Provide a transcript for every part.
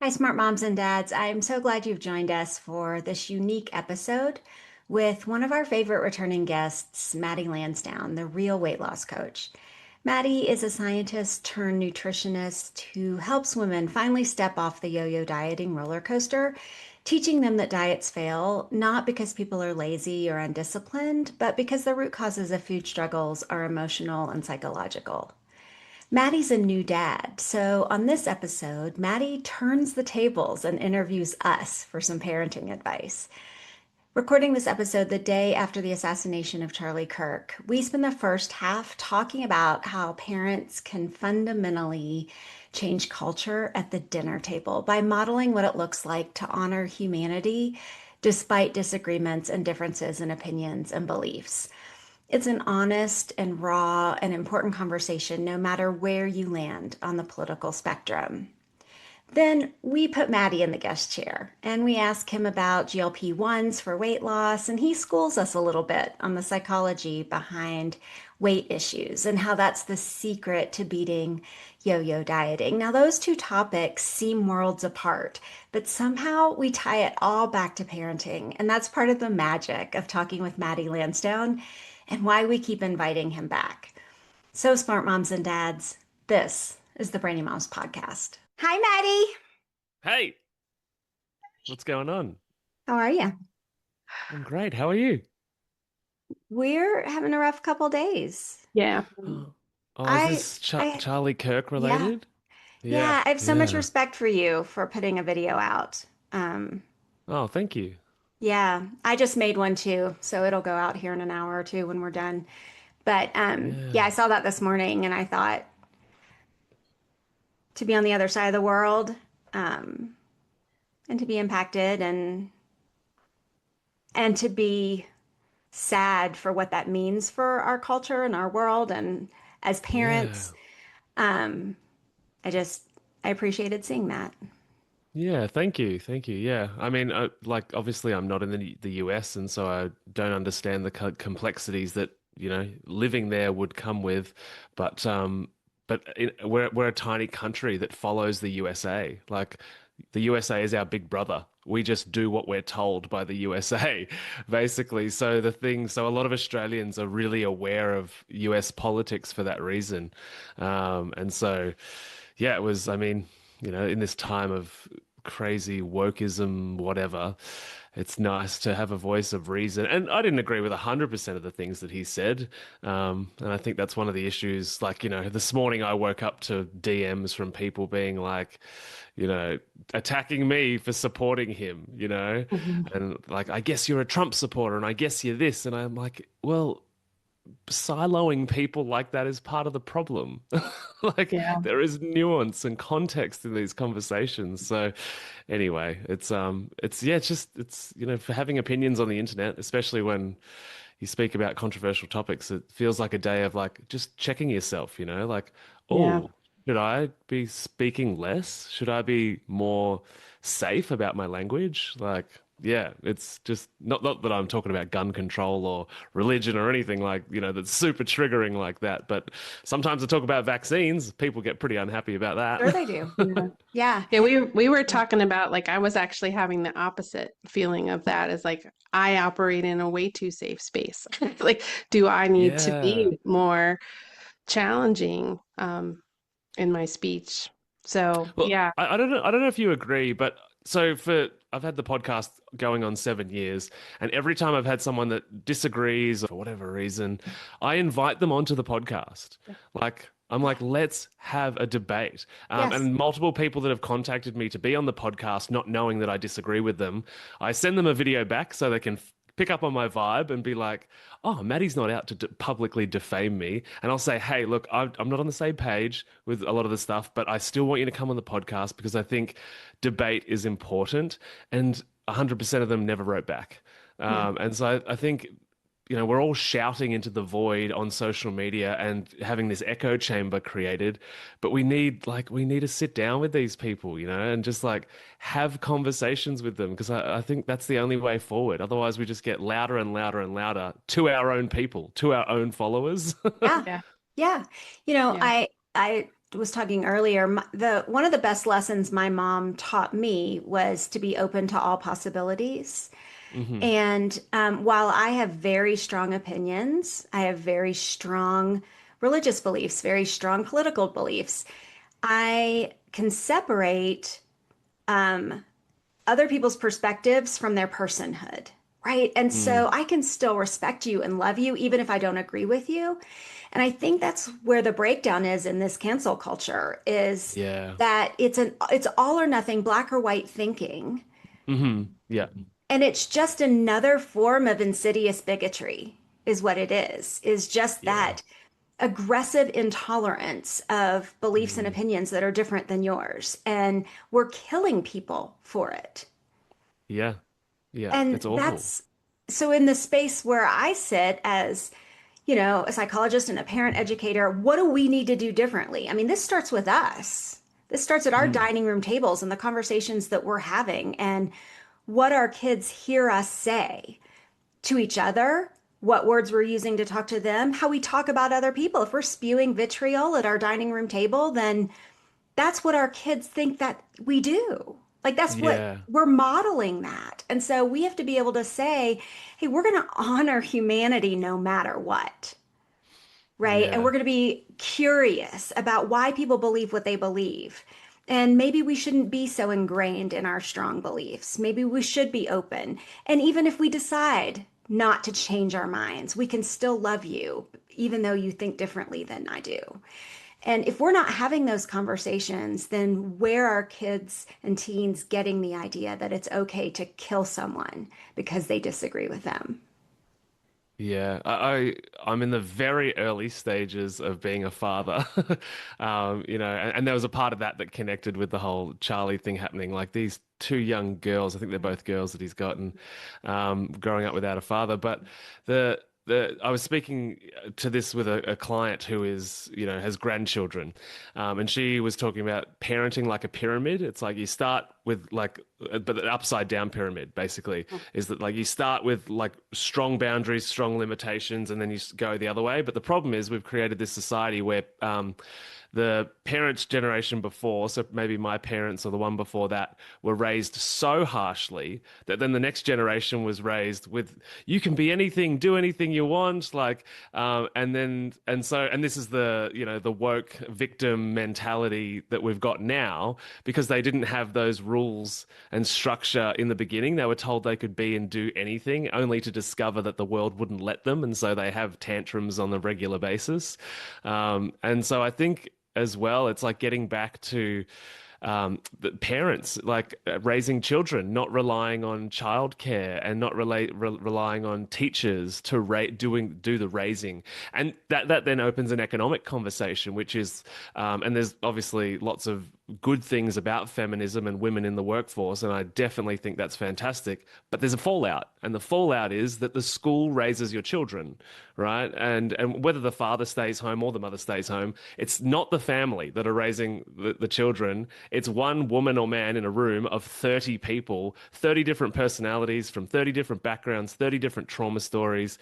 Hi, smart moms and dads. I'm so glad you've joined us for this unique episode with one of our favorite returning guests, Matty Lansdown, the real weight loss coach. Matty is a scientist turned nutritionist who helps women finally step off the yo-yo dieting roller coaster, teaching them that diets fail, not because people are lazy or undisciplined, but because the root causes of food struggles are emotional and psychological. Maddie's a new dad, so on this episode, Maddie turns the tables and interviews us for some parenting advice. Recording this episode the day after the assassination of Charlie Kirk, we spend the first half talking about how parents can fundamentally change culture at the dinner table by modeling what it looks like to honor humanity despite disagreements and differences in opinions and beliefs. It's an honest and raw and important conversation, no matter where you land on the political spectrum. Then we put Maddie in the guest chair and we ask him about GLP-1s for weight loss, and he schools us a little bit on the psychology behind weight issues and how that's the secret to beating yo-yo dieting. Now, those two topics seem worlds apart, but somehow we tie it all back to parenting, and that's part of the magic of talking with Maddie Lansdown and why we keep inviting him back. So, smart moms and dads, this is the Brainy Moms Podcast. Hi, Maddie. Hey, what's going on? How are you? I'm great. How are you? We're having a rough couple days. Yeah. Oh, is I, this I, Charlie Kirk yeah, related? Yeah, yeah. I have so much yeah. respect for you for putting a video out. Um, Oh, thank you. yeah, I just made one too, so it'll go out here in an hour or two when we're done. But yeah, I Yeah, saw that this morning, and I thought to be on the other side of the world, um, and to be impacted, and to be sad for what that means for our culture and our world, and as yeah, parents, um, I just I appreciated seeing that. yeah. Thank you, thank you. Yeah, I mean, like obviously, I'm not in the US, and so I don't understand the complexities that living there would come with. But we're a tiny country that follows the USA. Like the USA is our big brother. We just do what we're told by the USA, basically. So a lot of Australians are really aware of US politics for that reason. And so, yeah, it was, I mean, in this time of crazy wokeism, whatever, it's nice to have a voice of reason. And I didn't agree with 100% of the things that he said. And I think that's one of the issues. Like, this morning I woke up to DMs from people being like, attacking me for supporting him, Mhm. and like, I guess you're a Trump supporter and I guess you're this. And I'm like, well, siloing people like that is part of the problem. Like Yeah. there is nuance and context in these conversations. So anyway, it's for having opinions on the internet, especially when you speak about controversial topics, it feels like a day of like just checking yourself, like, Yeah. oh, should I be speaking less? Should I be more safe about my language? Like, yeah, it's just not that I'm talking about gun control or religion or anything like, that's super triggering like that. But sometimes I talk about vaccines, people get pretty unhappy about Sure, they do. Yeah. Yeah. Yeah, we were talking about like I was actually having the opposite feeling of that is like I operate in a way too safe space. Like, do I need to Yeah. be more challenging in my speech? So Well, yeah. I don't know if you agree, but so for I've had the podcast going on 7 years, and every time I've had someone that disagrees for whatever reason, I invite them onto the podcast. Like I'm Yeah. like, let's have a debate. Yes. And multiple people that have contacted me to be on the podcast, not knowing that I disagree with them, I send them a video back so they can pick up on my vibe and be like, oh, Maddie's not out to publicly defame me. And I'll say, hey, look, I'm not on the same page with a lot of the stuff, but I still want you to come on the podcast because I think debate is important. And 100% of them never wrote back. Yeah. And so I think we're all shouting into the void on social media and having this echo chamber created, but we need to sit down with these people, and just like have conversations with them because I think that's the only way forward. Otherwise, we just get louder and louder and louder to our own people, to our own followers. Yeah. Yeah. Yeah. You know, Yeah. I was talking earlier, the one of the best lessons my mom taught me was to be open to all possibilities. Hmm. And while I have very strong opinions, I have very strong religious beliefs, very strong political beliefs, I can separate other people's perspectives from their personhood, right? And Mm. so I can still respect you and love you even if I don't agree with you. And I think that's where the breakdown is in this cancel culture is Yeah. that it's all or nothing, black or white thinking. Yeah. And it's just another form of insidious bigotry, is what it is just Yeah. that aggressive intolerance of beliefs and Mm. opinions that are different than yours. And we're killing people for it. Yeah. Yeah. And It's awful. that's so in the space where I sit as, you know, a psychologist and a parent educator, what do we need to do differently? I mean, this starts with us. This starts at our Mm. dining room tables and the conversations that we're having and what our kids hear us say to each other, what words we're using to talk to them, how we talk about other people. If we're spewing vitriol at our dining room table, then that's what our kids think that we do. Like that's what Yeah. we're modeling that. And so we have to be able to say, hey, we're going to honor humanity no matter what. Right. And Yeah. we're going to be curious about why people believe what they believe. And maybe we shouldn't be so ingrained in our strong beliefs. Maybe we should be open. And even if we decide not to change our minds, we can still love you, even though you think differently than I do. And if we're not having those conversations, then where are kids and teens getting the idea that it's okay to kill someone because they disagree with them? Yeah, I'm in the very early stages of being a father, and there was a part of that that connected with the whole Charlie thing happening. Like these two young girls, I think they're both girls that he's gotten, growing up without a father. But the I was speaking to this with a client who is, has grandchildren, and she was talking about parenting like a pyramid. It's like you start with like, but an upside down pyramid basically is that like you start with like strong boundaries, strong limitations, and then you go the other way. But the problem is we've created this society where the parents' generation before, so maybe my parents or the one before that, were raised so harshly that then the next generation was raised with you can be anything, do anything you want, like, and this is the woke victim mentality that we've got now because they didn't have those rules and structure in the beginning. They were told they could be and do anything, only to discover that the world wouldn't let them, and so they have tantrums on a regular basis. And so I think as well. It's like getting back to the parents, like raising children, not relying on childcare and not relying on teachers to do the raising, and that then opens an economic conversation, which is, and there's obviously lots of good things about feminism and women in the workforce, and I definitely think that's fantastic. But there's a fallout, and the fallout is that the school raises your children, right? And whether the father stays home or the mother stays home, it's not the family that are raising the children. It's one woman or man in a room of 30 people, 30 different personalities from 30 different backgrounds, 30 different trauma stories.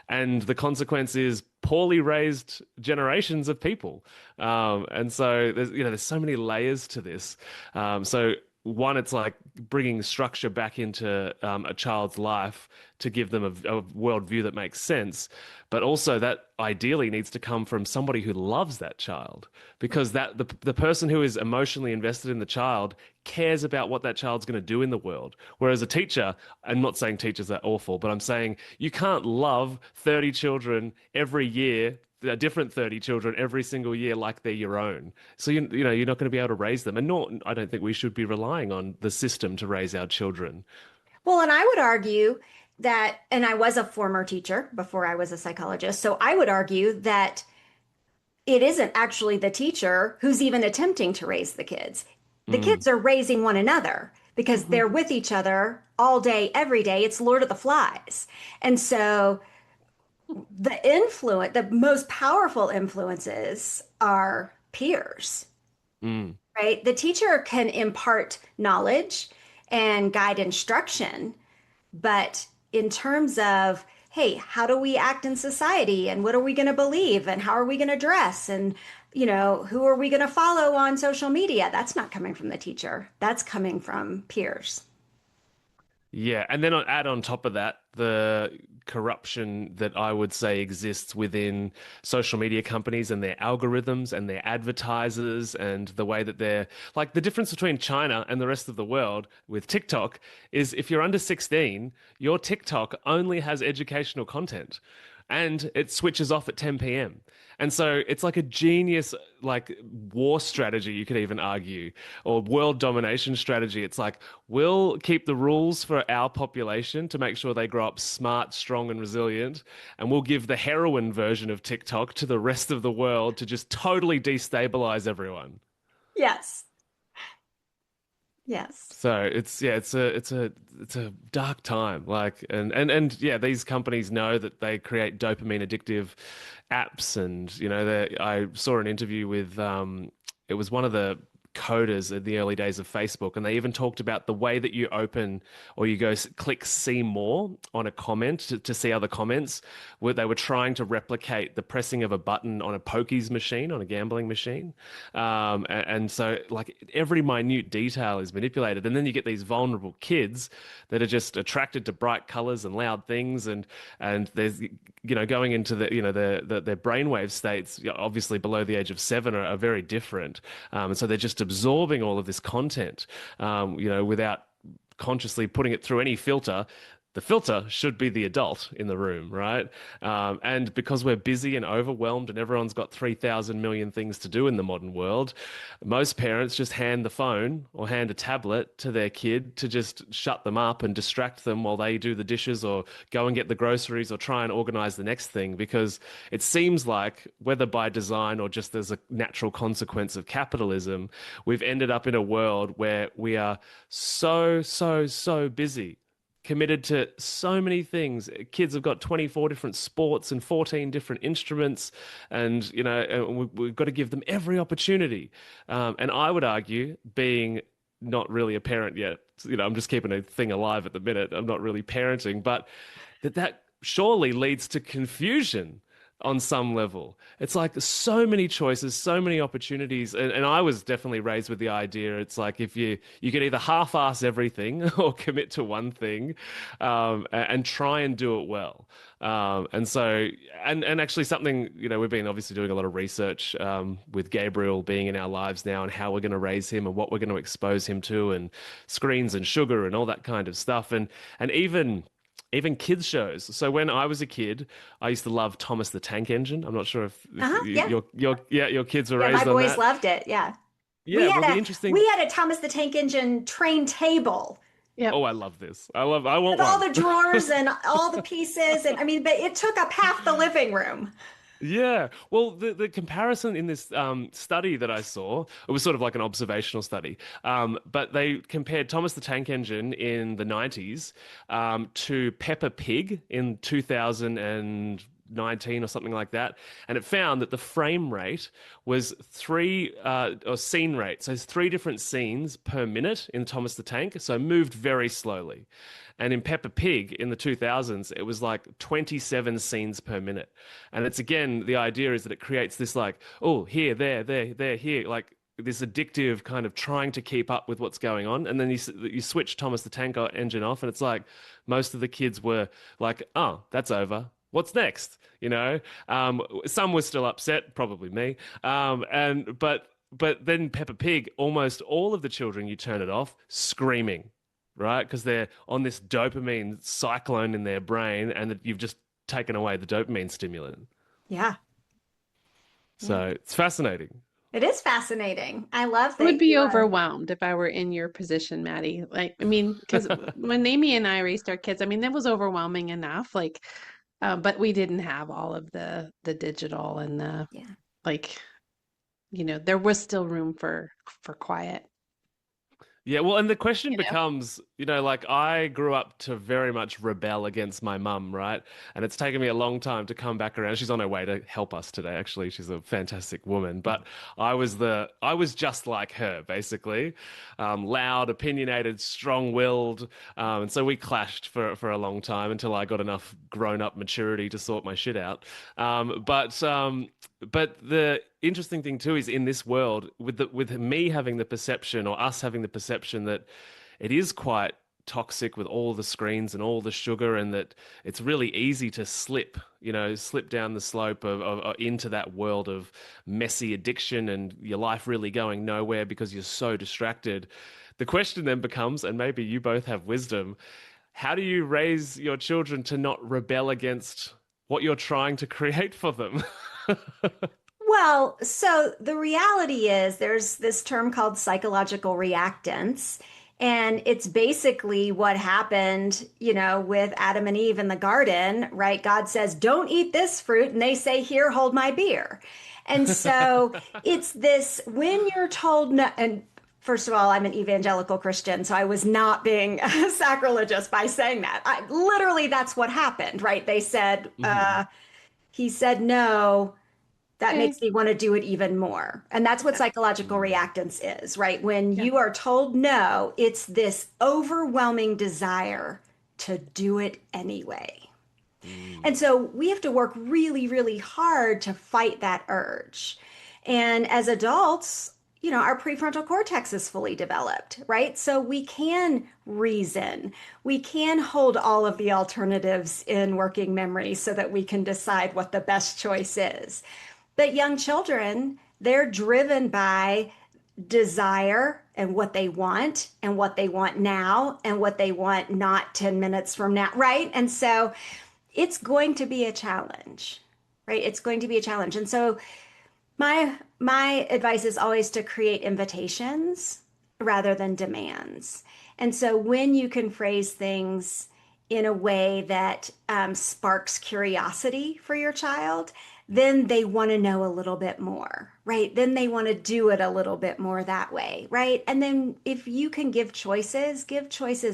And the consequence is poorly raised generations of people. And so there's so many layers to this. So one, it's like bringing structure back into a child's life to give them a worldview that makes sense, but also that ideally needs to come from somebody who loves that child, because the person who is emotionally invested in the child cares about what that child's going to do in the world. Whereas a teacher, I'm not saying teachers are awful, but I'm saying you can't love 30 children every year, different 30 children every single year like they're your own. So you're not going to be able to raise them, and nor I don't think we should be relying on the system to raise our children. Well, and I would argue that, and I was a former teacher before I was a psychologist, so I would argue that it isn't actually the teacher who's even attempting to raise the kids. The Mm. kids are raising one another because Hmm. they're with each other all day, every day. It's Lord of the Flies. And so the most powerful influences are peers, Mm. right? The teacher can impart knowledge and guide instruction, but in terms of, hey, how do we act in society and what are we going to believe and how are we going to dress and who are we going to follow on social media? That's not coming from the teacher. That's coming from peers. Yeah, and then add on top of that the corruption that I would say exists within social media companies and their algorithms and their advertisers and the way that they're like the difference between China and the rest of the world with TikTok is if you're under 16, your TikTok only has educational content and it switches off at 10 p.m. And so it's like a genius, like war strategy, you could even argue, or world domination strategy. It's like, we'll keep the rules for our population to make sure they grow up smart, strong, and resilient. And we'll give the heroin version of TikTok to the rest of the world to just totally destabilize everyone. Yes. Yes. So it's a dark time. Like and yeah, these companies know that they create dopamine addictive apps, and I saw an interview with it was one of the coders in the early days of Facebook, and they even talked about the way that you open or you go click see more on a comment to see other comments, where they were trying to replicate the pressing of a button on a pokies machine, on a gambling machine. And so like every minute detail is manipulated. And then you get these vulnerable kids that are just attracted to bright colors and loud things. And there's, going into their brainwave states, obviously below the age of 7 are very different. And so they're just absorbing all of this content, without consciously putting it through any filter. The filter should be the adult in the room, right? And because we're busy and overwhelmed and everyone's got 3,000 million things to do in the modern world, most parents just hand the phone or hand a tablet to their kid to just shut them up and distract them while they do the dishes or go and get the groceries or try and organize the next thing. Because it seems like, whether by design or just as a natural consequence of capitalism, we've ended up in a world where we are so, so, so busy, committed to so many things. Kids have got 24 different sports and 14 different instruments, and we've got to give them every opportunity. And I would argue, being not really a parent yet, I'm just keeping a thing alive at the minute. I'm not really parenting, but that surely leads to confusion on some level. It's like so many choices, so many opportunities. And I was definitely raised with the idea, it's like if you can either half-ass everything or commit to one thing, and try and do it well. And so, and actually something, we've been obviously doing a lot of research with Gabriel being in our lives now and how we're going to raise him and what we're going to expose him to, and screens and sugar and all that kind of stuff. And even kids shows. So when I was a kid, I used to love Thomas the Tank Engine. I'm not sure if Yeah. your kids were Yeah, my raised on boys that. loved it. Yeah. Yeah, well, the interesting. We had a Thomas the Tank Engine train table Yep. Oh, I love this. I want with all one. the drawers and all the pieces. And I mean, but it took up half the living room. Yeah. Well, the comparison in this study that I saw, it was sort of like an observational study, but they compared Thomas the Tank Engine in the 90s to Peppa Pig in 2019 or something like that. And it found that the frame rate was or scene rate. So it's 3 different scenes per minute in Thomas the Tank. So moved very slowly. And in Peppa Pig in the 2000s, it was like 27 scenes per minute. And it's, again, the idea is that it creates this like, oh, here, there, here, like this addictive kind of trying to keep up with what's going on. And then you switch Thomas the Tank Engine off, and it's like most of the kids were like, oh, that's over. What's next? Some were still upset, probably me. But then Peppa Pig, almost all of the children, you turn it off, screaming, right? Because they're on this dopamine cyclone in their brain, and that you've just taken away the dopamine stimulant. Yeah. So Yeah. it's fascinating. It is fascinating. I love I would that be you overwhelmed if I were in your position, Maddie. Like, I mean, because when Amy and I raised our kids, I mean, that was overwhelming enough. Like, but we didn't have all of the digital and the yeah. like, there was still room for quiet. Yeah, well, and the question You know? becomes, like I grew up to very much rebel against my mum, right? And it's taken me a long time to come back around. She's on her way to help us today, actually. She's a fantastic woman. But I was just like her, basically. Loud, opinionated, strong-willed. And so we clashed for a long time until I got enough grown-up maturity to sort my shit out. But interesting thing too is in this world with me having the perception or us having the perception that it is quite toxic with all the screens and all the sugar, and that it's really easy to slip down the slope of into that world of messy addiction and your life really going nowhere because you're so distracted. The question then becomes, and maybe you both have wisdom, how do you raise your children to not rebel against what you're trying to create for them? Well, so the reality is there's this term called psychological reactance. And it's basically what happened, with Adam and Eve in the garden, right? God says, don't eat this fruit. And they say, here, hold my beer. And so it's this when you're told no, and first of all, I'm an evangelical Christian, so I was not being sacrilegious by saying that. Literally, that's what happened, right? They said, Hmm. he said no, that Okay. makes me want to do it even more. And that's what Yeah. psychological Mm. reactance is, right? When Yeah. you are told no, it's this overwhelming desire to do it anyway. And Mm. so we have to work really, really hard to fight that urge. And as adults, our prefrontal cortex is fully developed, right? So we can reason, we can hold all of the alternatives in working memory so that we can decide what the best choice is. But young children, they're driven by desire and what they want now and what they want not 10 minutes from now, right? And so it's going to be a challenge, right? It's going to be a challenge. And so my advice is always to create invitations rather than demands. And so when you can phrase things in a way that sparks curiosity for your child, then they want to know a little bit more, right? Then they want to do it a little bit more that way, right? And then if you can give choices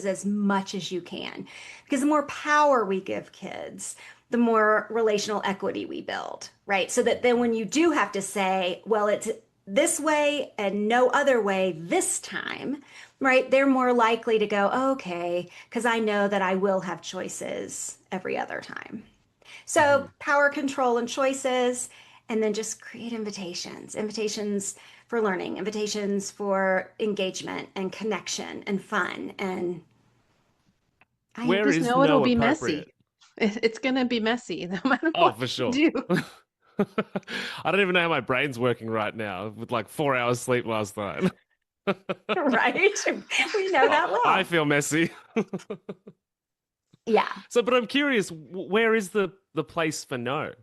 as much as you can, because the more power we give kids, the more relational equity we build, right? So that then when you do have to say, well, it's this way and no other way this time, right? They're more likely to go, oh, okay, because I know that I will have choices every other time. So Mhm. power control and choices, and then just create invitations for learning, invitations for engagement and connection and fun. And I, Where Just is know it'll no be appropriate? messy. It's going to be messy no matter Oh, what for you sure. do. I don't even know how my brain's working right now with like 4 hours sleep last night. right? We know that I well. feel messy. Yeah. So, but I'm curious, where is the place for no?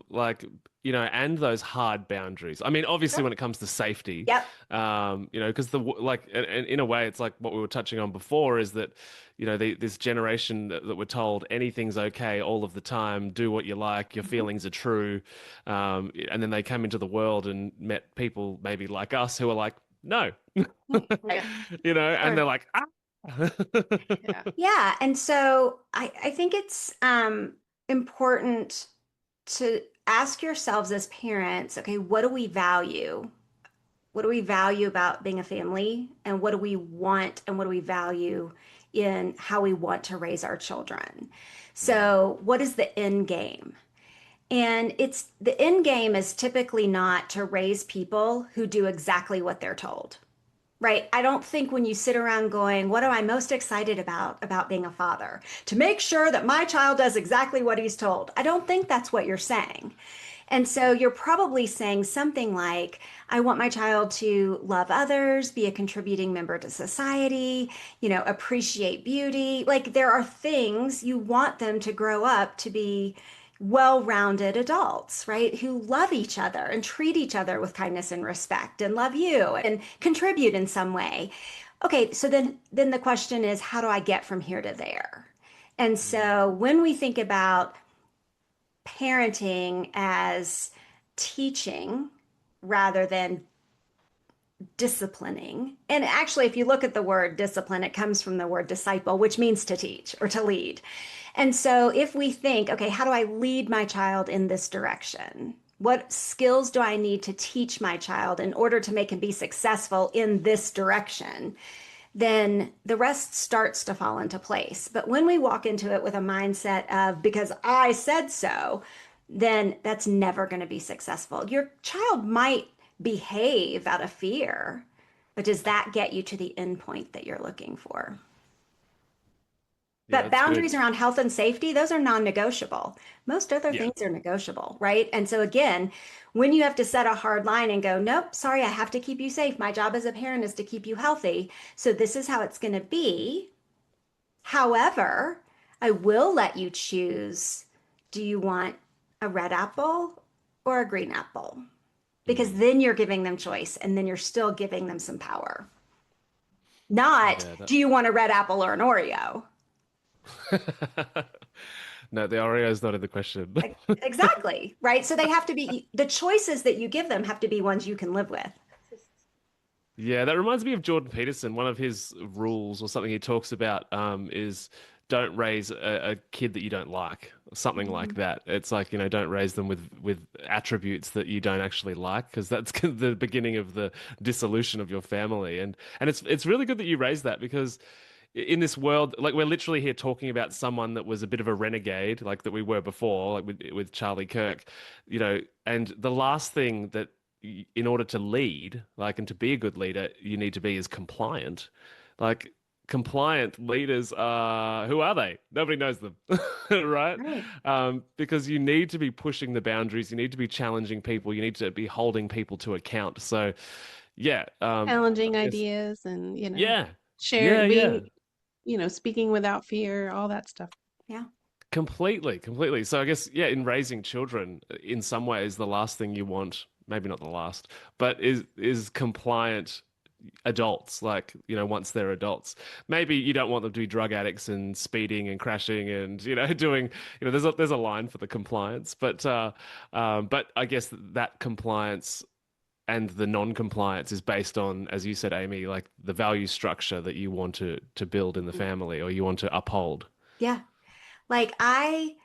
Like, and those hard boundaries. I mean, obviously, Sure. when it comes to safety, Yep. because and in a way, it's like what we were touching on before is that, this generation that we're told anything's okay all of the time, do what you like, your Mhm. feelings are true, and then they come into the world and met people maybe like us who are like, no, Right. and they're Sure. like, ah. Yeah. Yeah. And so I think it's important to ask yourselves as parents, okay, what do we value? What do we value about being a family? And what do we want? And what do we value in how we want to raise our children? Mm, So, what is the end game? And it's the end game is typically not to raise people who do exactly what they're told. Right. I don't think when you sit around going, what am I most excited about being a father? To make sure that my child does exactly what he's told. I don't think that's what you're saying. And so you're probably saying something like, I want my child to love others, be a contributing member to society, appreciate beauty. Like there are things you want them to grow up to be well-rounded adults, right? Who love each other and treat each other with kindness and respect and love you and contribute in some way. Okay, so then the question is, how do I get from here to there? And mm, so when we think about parenting as teaching rather than disciplining. And actually, if you look at the word discipline, it comes from the word disciple, which means to teach or to lead. And so if we think, okay, how do I lead my child in this direction? What skills do I need to teach my child in order to make him be successful in this direction? Then the rest starts to fall into place. But when we walk into it with a mindset of, because I said so, then that's never going to be successful. Your child might behave out of fear, but does that get you to the end point that you're looking for? Yeah, But that's good. boundaries around health and safety, those are non-negotiable. Most other Yeah. things are negotiable, right? And so again, when you have to set a hard line and go, nope, sorry, I have to keep you safe. My job as a parent is to keep you healthy. So this is how it's going to be. However, I will let you choose, do you want a red apple or a green apple? Because Mm. then you're giving them choice and then you're still giving them some power. Not, Yeah, do you want a red apple or an Oreo? that. No, the Oreo is not in the question. Exactly, right? So they have to be, the choices that you give them have to be ones you can live with. Yeah, that reminds me of Jordan Peterson. One of his rules or something he talks about is don't raise a kid that you don't like, something like Mhm. that. It's like, don't raise them with attributes that you don't actually like, because that's the beginning of the dissolution of your family. And it's really good that you raised that, because in this world, like, we're literally here talking about someone that was a bit of a renegade, like that we were before, like with Charlie Kirk, and the last thing that in order to lead, like, and to be a good leader, you need to be is compliant. Like, compliant leaders are, who are they? Nobody knows them, right? Right. Because you need to be pushing the boundaries, you need to be challenging people, you need to be holding people to account. So, yeah, Challenging I guess, ideas and, yeah, share yeah, yeah. being, speaking without fear, all that stuff. Yeah. Completely, completely. So I guess, yeah, in raising children, in some ways, the last thing you want, maybe not the last, but is compliant adults, like, once they're adults. Maybe you don't want them to be drug addicts and speeding and crashing and, doing, there's a line for the compliance, but I guess that compliance and the non-compliance is based on, as you said, Amy, like the value structure that you want to build in the family, or you want to uphold. Yeah. Like I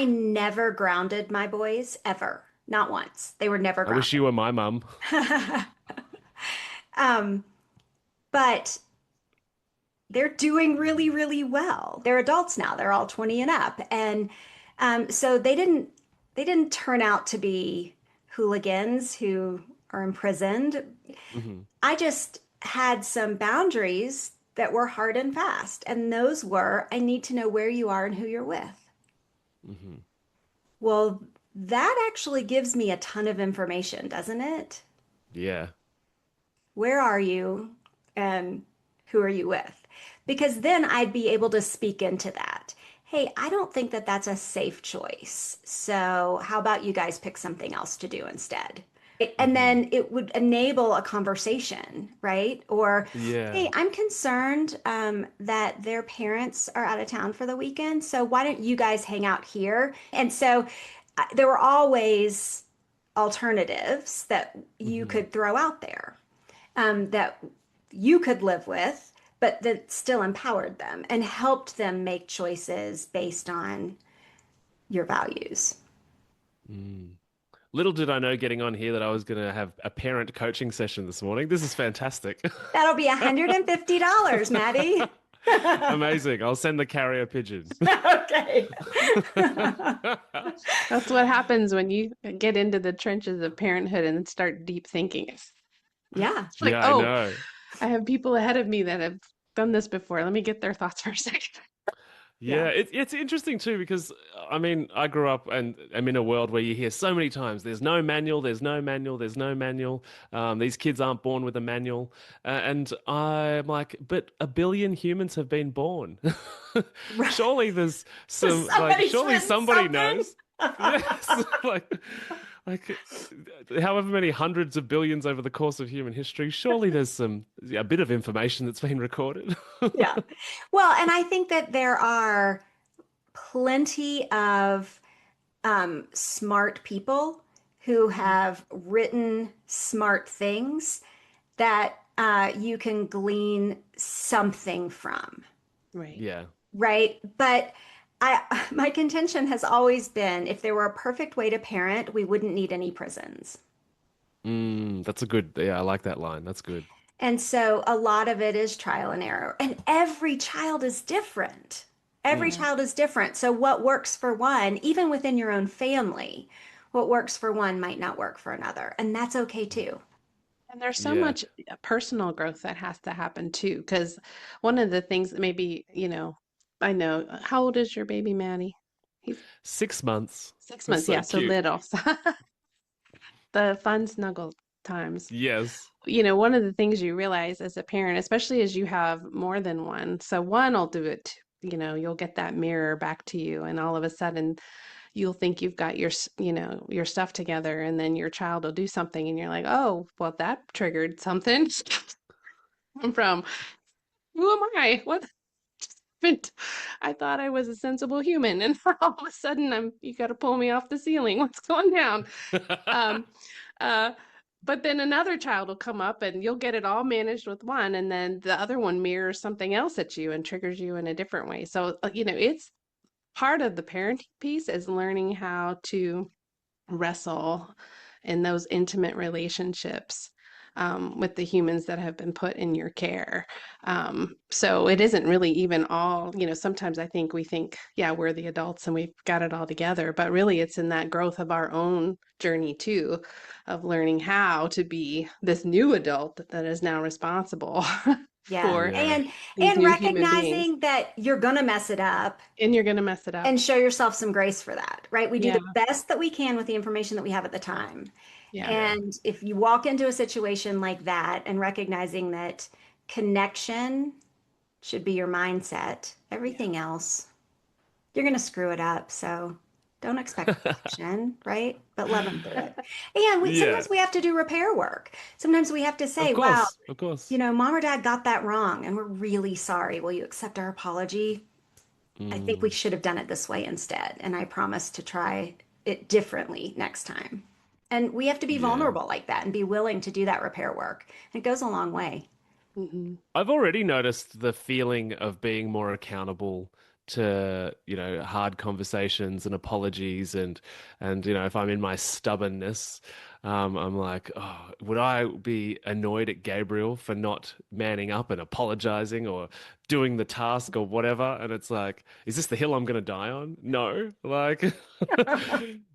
never grounded my boys ever. Not once. They were never I wish grounded. you were my mum. Um, but they're doing really, really well. They're adults now. They're all 20 and up. And so they didn't turn out to be hooligans who are imprisoned. Hmm. I just had some boundaries that were hard and fast. And those were, I need to know where you are and who you're with. Hmm. Well, that actually gives me a ton of information, doesn't it? Yeah. Where are you and who are you with? Because then I'd be able to speak into that. Hey, I don't think that that's a safe choice. So, how about you guys pick something else to do instead? And Hmm. then it would enable a conversation, right? Or, Yeah. hey, I'm concerned that their parents are out of town for the weekend. So, why don't you guys hang out here? And so, there were always alternatives that you Hmm. could throw out there that you could live with, but that still empowered them and helped them make choices based on your values. Mm. Little did I know getting on here that I was going to have a parent coaching session this morning. This is fantastic. That'll be $150, Maddie. Amazing. I'll send the carrier pigeon. Okay. That's what happens when you get into the trenches of parenthood and start deep thinking. It's Yeah. like, Yeah, I oh, know. I have people ahead of me that have done this before. Let me get their thoughts for a second. Yeah, Yeah. it's interesting too, because I mean, I grew up and am in a world where you hear so many times there's no manual, there's no manual, there's no manual. These kids aren't born with a manual. And I'm like, but a billion humans have been born. Right. Surely there's some, like, Somebody's surely written somebody something. knows. Yes, like however many hundreds of billions over the course of human history, surely there's a bit of information that's been recorded. Yeah. Well, and I think that there are plenty of smart people who have written smart things that you can glean something from, Right. Yeah. right? But my contention has always been if there were a perfect way to parent, we wouldn't need any prisons. That's a good, yeah, I like that line. That's good. And so a lot of it is trial and error, and every child is different. Every Mm. Yeah. child is different. So what works for one, even within your own family, what works for one might not work for another. And that's okay too. And there's so Yeah. much personal growth that has to happen too, because one of the things that maybe, I know, how old is your baby, Maddie? He's 6 months. six That's months, so yeah, so cute. little. So the fun snuggle times. Yes. One of the things you realize as a parent, especially as you have more than one, so one will do it, you'll get that mirror back to you, and all of a sudden you'll think you've got your stuff together, and then your child will do something, and you're like, oh, well, that triggered something from who am I? What just happened? I thought I was a sensible human, and all of a sudden you got to pull me off the ceiling. What's going down? Um, uh, but then another child will come up and you'll get it all managed with one, and then the other one mirrors something else at you and triggers you in a different way. So, it's part of the parenting piece is learning how to wrestle in those intimate relationships with the humans that have been put in your care. So it isn't really even all, sometimes I think we think, yeah, we're the adults and we've got it all together, but really it's in that growth of our own journey too, of learning how to be this new adult that is now responsible Yeah. for Yeah. these And new human beings. recognizing that you're gonna mess it up And you're going to mess it up. and show yourself some grace for that, right? We do Yeah. the best that we can with the information that we have at the time. Yeah. Yeah. And if you walk into a situation like that and recognizing that connection should be your mindset, Yeah. everything else, you're going to screw it up. So don't expect perfection, right? But love them through it. And Yeah. sometimes we have to do repair work. Sometimes we have to Of say, wow, course. Of course. mom or dad got that wrong, and we're really sorry. Will you accept our apology? I think we Mm. should have done it this way instead. And I promise to try it differently next time. And we have to be Yeah. vulnerable like that and be willing to do that repair work. It goes a long way. Hmm. I've already noticed the feeling of being more accountable to, hard conversations and apologies and if I'm in my stubbornness, I'm like, oh, would I be annoyed at Gabriel for not manning up and apologizing or doing the task or whatever? And it's like, is this the hill I'm gonna die on? No. Like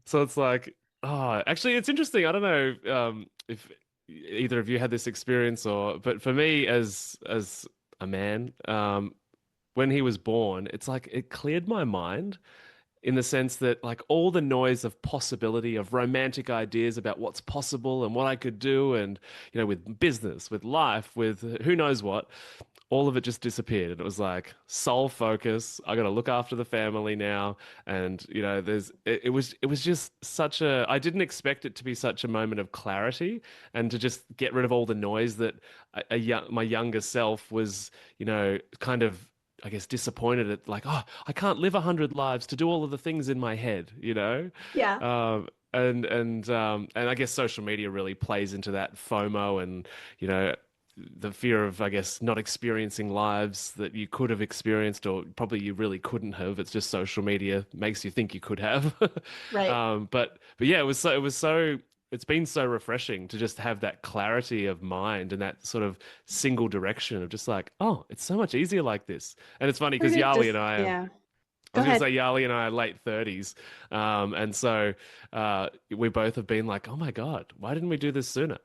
so it's like, oh, actually it's interesting. I don't know if either of you had this experience but for me as a man, when he was born, it's like it cleared my mind in the sense that like all the noise of possibility of romantic ideas about what's possible and what I could do and with business, with life, with who knows what, all of it just disappeared. And it was like sole focus. I got to look after the family now. And, it was just such I didn't expect it to be such a moment of clarity and to just get rid of all the noise that my younger self was, kind of, I guess, disappointed at like, oh, I can't live 100 lives to do all of the things in my head. Yeah. And I guess social media really plays into that FOMO and, you know, the fear of, I guess, not experiencing lives that you could have experienced or probably you really couldn't have. It's just social media makes you think you could have. Right. But yeah, it's been so refreshing to just have that clarity of mind and that sort of single direction of just like, oh, it's so much easier like this. And it's funny Heard because it Yali just, and I yeah. I Go was going to ahead. say Yali and I are late 30s. And so we both have been like, oh my God, why didn't we do this sooner?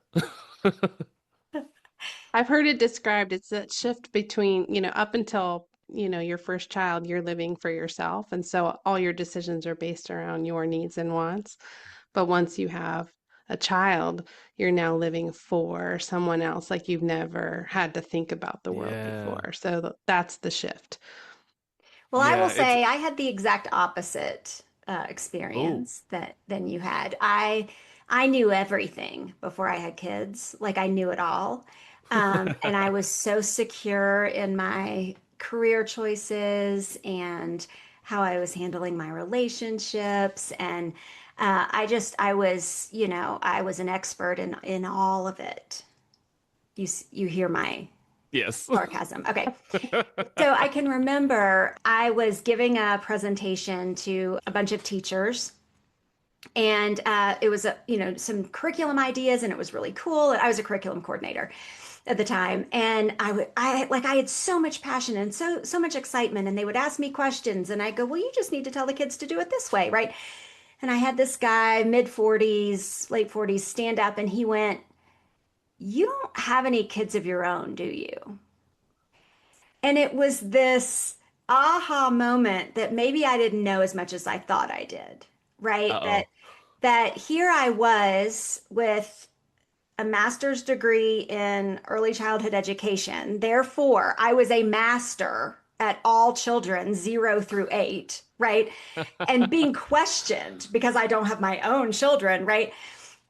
I've heard it described. It's that shift between, up until, your first child, you're living for yourself. And so all your decisions are based around your needs and wants. But once you have a child, you're now living for someone else, like you've never had to think about the world Yeah. before. So that's the shift. Well, I will Yeah. It's, say I had the exact opposite oh, experience than you had. I knew everything before I had kids. Like I knew it all. And I was so secure in my career choices and how I was handling my relationships. And I was an expert in all of it. You hear my yes. sarcasm. Okay. So I can remember I was giving a presentation to a bunch of teachers, and it was some curriculum ideas, and it was really cool. I was a curriculum coordinator, at the time, and I had so much passion and so much excitement, and they would ask me questions, and I go, well, you just need to tell the kids to do it this way, right? And I had this guy, mid 40s, late 40s, stand up, and he went, "You don't have any kids of your own, do you?" And it was this aha moment that maybe I didn't know as much as I thought I did, right? That Uh-oh. here I was with a master's degree in early childhood education. Therefore, I was a master at all children, 0 through 8, right? And being questioned because I don't have my own children, right?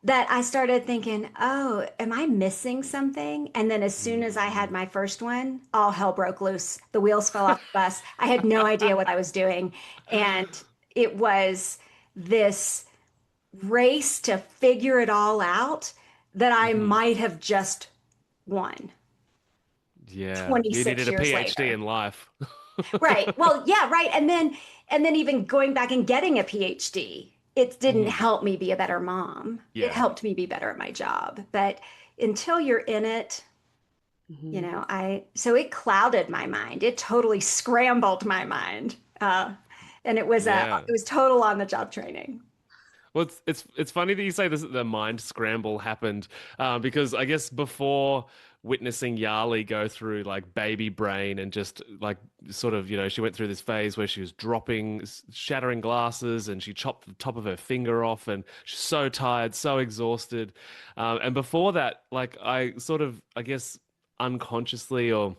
That I started thinking, oh, am I missing something? And then as soon as I had Mm. my first one, all hell broke loose. The wheels fell off the bus. I had no idea what I was doing. And it was this race to figure it all out that I Hmm. might have just won Yeah, you 26 needed a years PhD later. in life. Right. Well, yeah, right. And then even going back and getting a PhD, it didn't Mhm. help me be a better mom. It Yeah. helped me be better at my job. But until you're in it, Mhm. so it clouded my mind. It totally scrambled my mind. And Yeah. it was total on the job training. Well, it's funny that you say this, the mind scramble happened, because I guess before witnessing Yali go through like baby brain and just like sort of, she went through this phase where she was dropping, shattering glasses, and she chopped the top of her finger off, and she's so tired, so exhausted. And before that, like I sort of, I guess, unconsciously or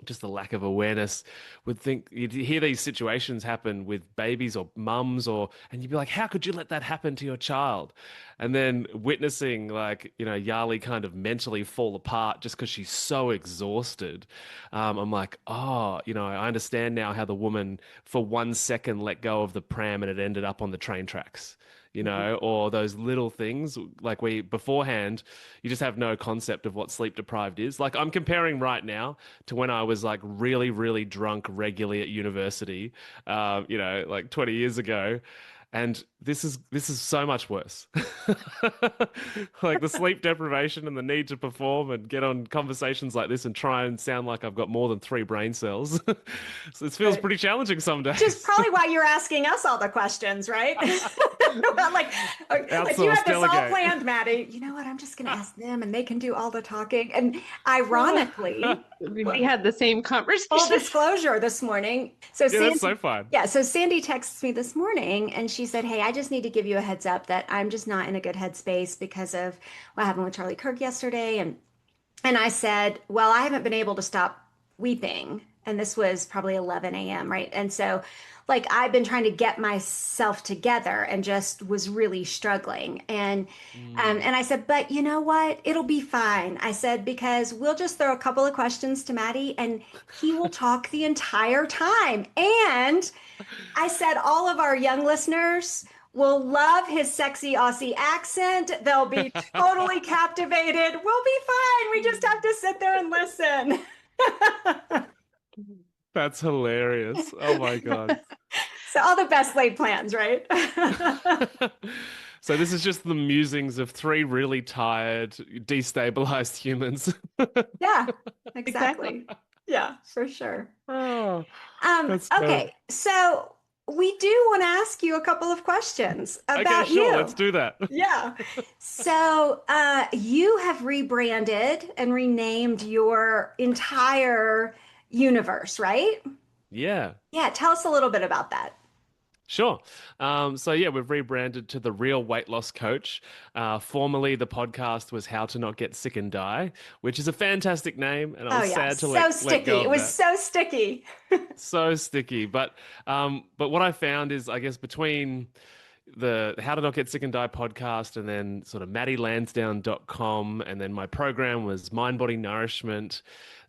just the lack of awareness would think you'd hear these situations happen with babies or mums and you'd be like, how could you let that happen to your child? And then witnessing like, Yali kind of mentally fall apart just because she's so exhausted. I'm like, oh, I understand now how the woman for 1 second let go of the pram and it ended up on the train tracks. Or those little things like we beforehand, you just have no concept of what sleep deprived is. Like I'm comparing right now to when I was like really, really drunk regularly at university, like 20 years ago. And this is so much worse. Like the sleep deprivation and the need to perform and get on conversations like this and try and sound like I've got more than three brain cells. So it feels Right. pretty challenging some Which is days. probably why you're asking us all the questions, right? Well, like you Outsource, had this all delegate. planned, Maddie. You know what? I'm just going to ask them and they can do all the talking. And ironically, We had the same full conversation. disclosure this morning. So Yeah, that's Sandy, so fun. yeah, so Sandy texts me this morning and she said, "Hey, I just need to give you a heads up that I'm just not in a good headspace because of what happened with Charlie Kirk yesterday." And I said, "Well, I haven't been able to stop weeping." And this was probably 11 a.m., right? And so, like, I've been trying to get myself together and just was really struggling. Mm. And I said, "But you know what? It'll be fine." I said, "Because we'll just throw a couple of questions to Maddie and he will talk the entire time." And I said, all of our young listeners will love his sexy Aussie accent. They'll be totally captivated. We'll be fine. We just have to sit there and listen. That's hilarious. Oh my God. So, all the best laid plans, right? So this is just the musings of three really tired, destabilized humans. Yeah, Exactly. exactly. Yeah, for sure. Oh, that's so. Okay, so we do want to ask you a couple of questions Okay, about sure, let's you. do that. Yeah. So you have rebranded and renamed your entire universe, right? Yeah. Yeah, tell us a little bit about that. Sure. So yeah, we've rebranded to the Real Weight Loss Coach. Formerly, the podcast was How to Not Get Sick and Die, which is a fantastic name, and I Oh was yeah, sad to so let go sticky. It of was that. so sticky. So sticky. But what I found is, I guess between the How to Not Get Sick and Die podcast and then sort of mattylansdown.com and then my program was Mind Body Nourishment.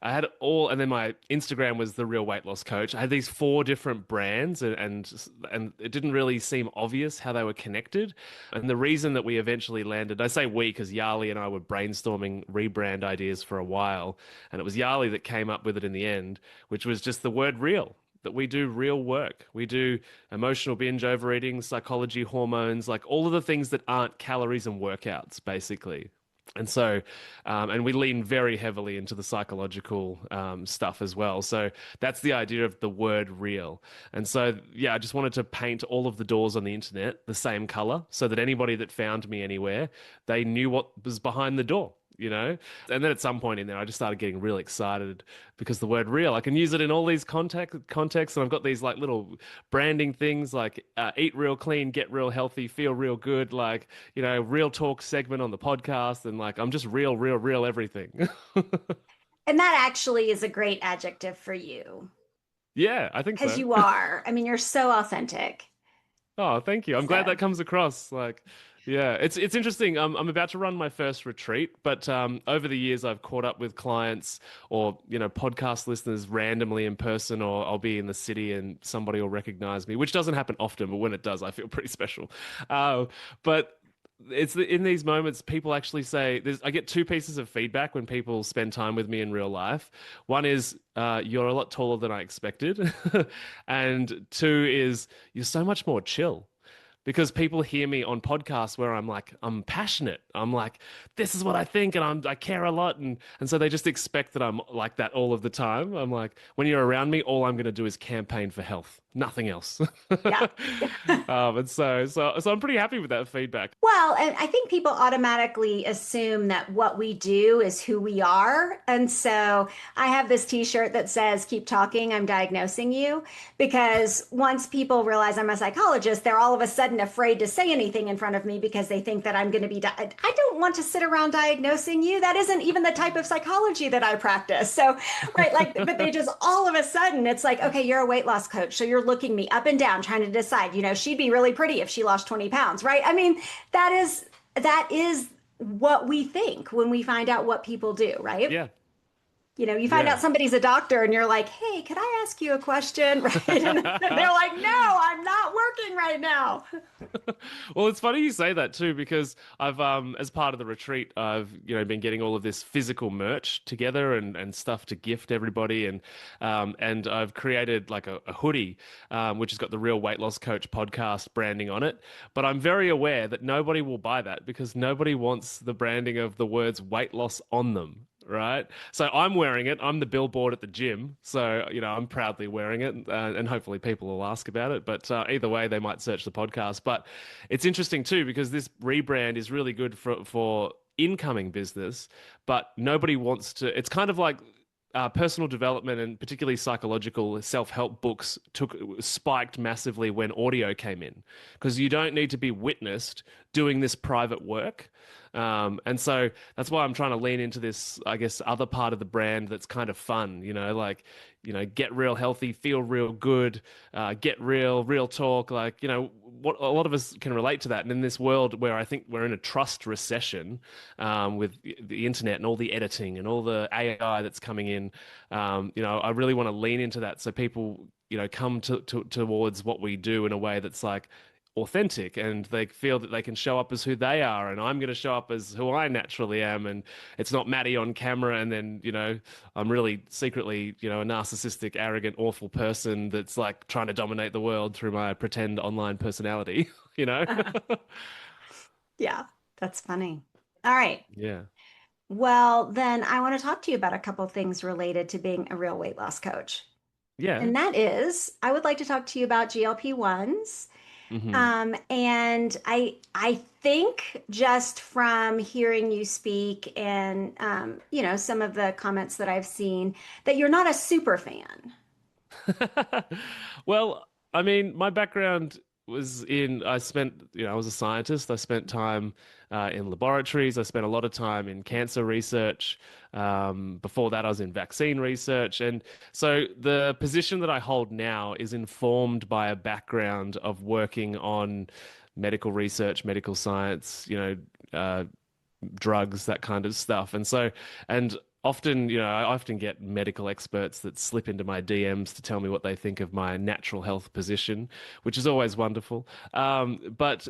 I had all, and then my Instagram was The Real Weight Loss Coach. I had these four different brands, and it didn't really seem obvious how they were connected. And the reason that we eventually landed, I say we because Yali and I were brainstorming rebrand ideas for a while, and it was Yali that came up with it in the end, which was just the word real, that we do real work. We do emotional binge overeating, psychology, hormones, like all of the things that aren't calories and workouts, basically. And so, and we lean very heavily into the psychological stuff as well. So that's the idea of the word real. And so, yeah, I just wanted to paint all of the doors on the internet the same color so that anybody that found me anywhere, they knew what was behind the door. And then at some point in there, I just started getting really excited because the word real, I can use it in all these contexts. And I've got these like little branding things like eat real clean, get real healthy, feel real good, like, real talk segment on the podcast. And like, I'm just real, real, real everything. And that actually is a great adjective for you Yeah, I think because so. you are. I mean, you're so authentic. Oh, thank you. I'm glad So, that comes across. Like, yeah, it's interesting. I'm about to run my first retreat, but over the years I've caught up with clients or podcast listeners randomly in person, or I'll be in the city and somebody will recognize me, which doesn't happen often, but when it does, I feel pretty special. But in these moments people actually say I get two pieces of feedback when people spend time with me in real life. One is you're a lot taller than I expected, and two is you're so much more chill, because people hear me on podcasts where I'm passionate. I'm like, this is what I think, and I care a lot, and so they just expect that I'm like that all of the time. I'm like, when you're around me, all I'm going to do is campaign for health, nothing else. yeah. And so I'm pretty happy with that feedback. Well, and I think people automatically assume that what we do is who we are. And so I have this t-shirt that says, keep talking, I'm diagnosing you. Because once people realize I'm a psychologist, they're all of a sudden afraid to say anything in front of me because they think that I'm going to be, I don't want to sit around diagnosing you. That isn't even the type of psychology that I practice. So, right, like, but they just all of a sudden, it's like, okay, you're a weight loss coach. So you're looking me up and down, trying to decide, she'd be really pretty if she lost 20 pounds, right? I mean, that is what we think when we find out what people do, right? Yeah, You find yeah. out somebody's a doctor and you're like, hey, could I ask you a question? Right? And they're like, no, I'm not working right now. Well, it's funny you say that too, because I've as part of the retreat, I've been getting all of this physical merch together and stuff to gift everybody, and I've created like a hoodie, which has got the Real Weight Loss Coach podcast branding on it. But I'm very aware that nobody will buy that because nobody wants the branding of the words weight loss on them. Right. So I'm wearing it. I'm the billboard at the gym. So, I'm proudly wearing it, and hopefully people will ask about it. But either way, they might search the podcast. But it's interesting too, because this rebrand is really good for incoming business, but nobody wants to. It's kind of like personal development and particularly psychological self-help books spiked massively when audio came in, because you don't need to be witnessed doing this private work. And so that's why I'm trying to lean into this, I guess, other part of the brand that's kind of fun, like, get real healthy, feel real good, get real talk. Like, what a lot of us can relate to that. And in this world where I think we're in a trust recession, with the internet and all the editing and all the AI that's coming in, I really want to lean into that so people, come towards what we do in a way that's like, authentic, and they feel that they can show up as who they are, and I'm going to show up as who I naturally am, and it's not Matty on camera and then I'm really secretly a narcissistic, arrogant, awful person that's like trying to dominate the world through my pretend online personality. Yeah, that's funny. All right. Yeah, Well, then I want to talk to you about a couple things related to being a real weight loss coach. yeah. And that is, I would like to talk to you about GLP-1s. Hmm. And I think just from hearing you speak and some of the comments that I've seen that you're not a super fan. Well, I mean, my background was I was a scientist. I spent time in laboratories. I spent a lot of time in cancer research. Before that, I was in vaccine research. And so the position that I hold now is informed by a background of working on medical research, medical science, drugs, that kind of stuff. And often, I often get medical experts that slip into my DMs to tell me what they think of my natural health position, which is always wonderful. But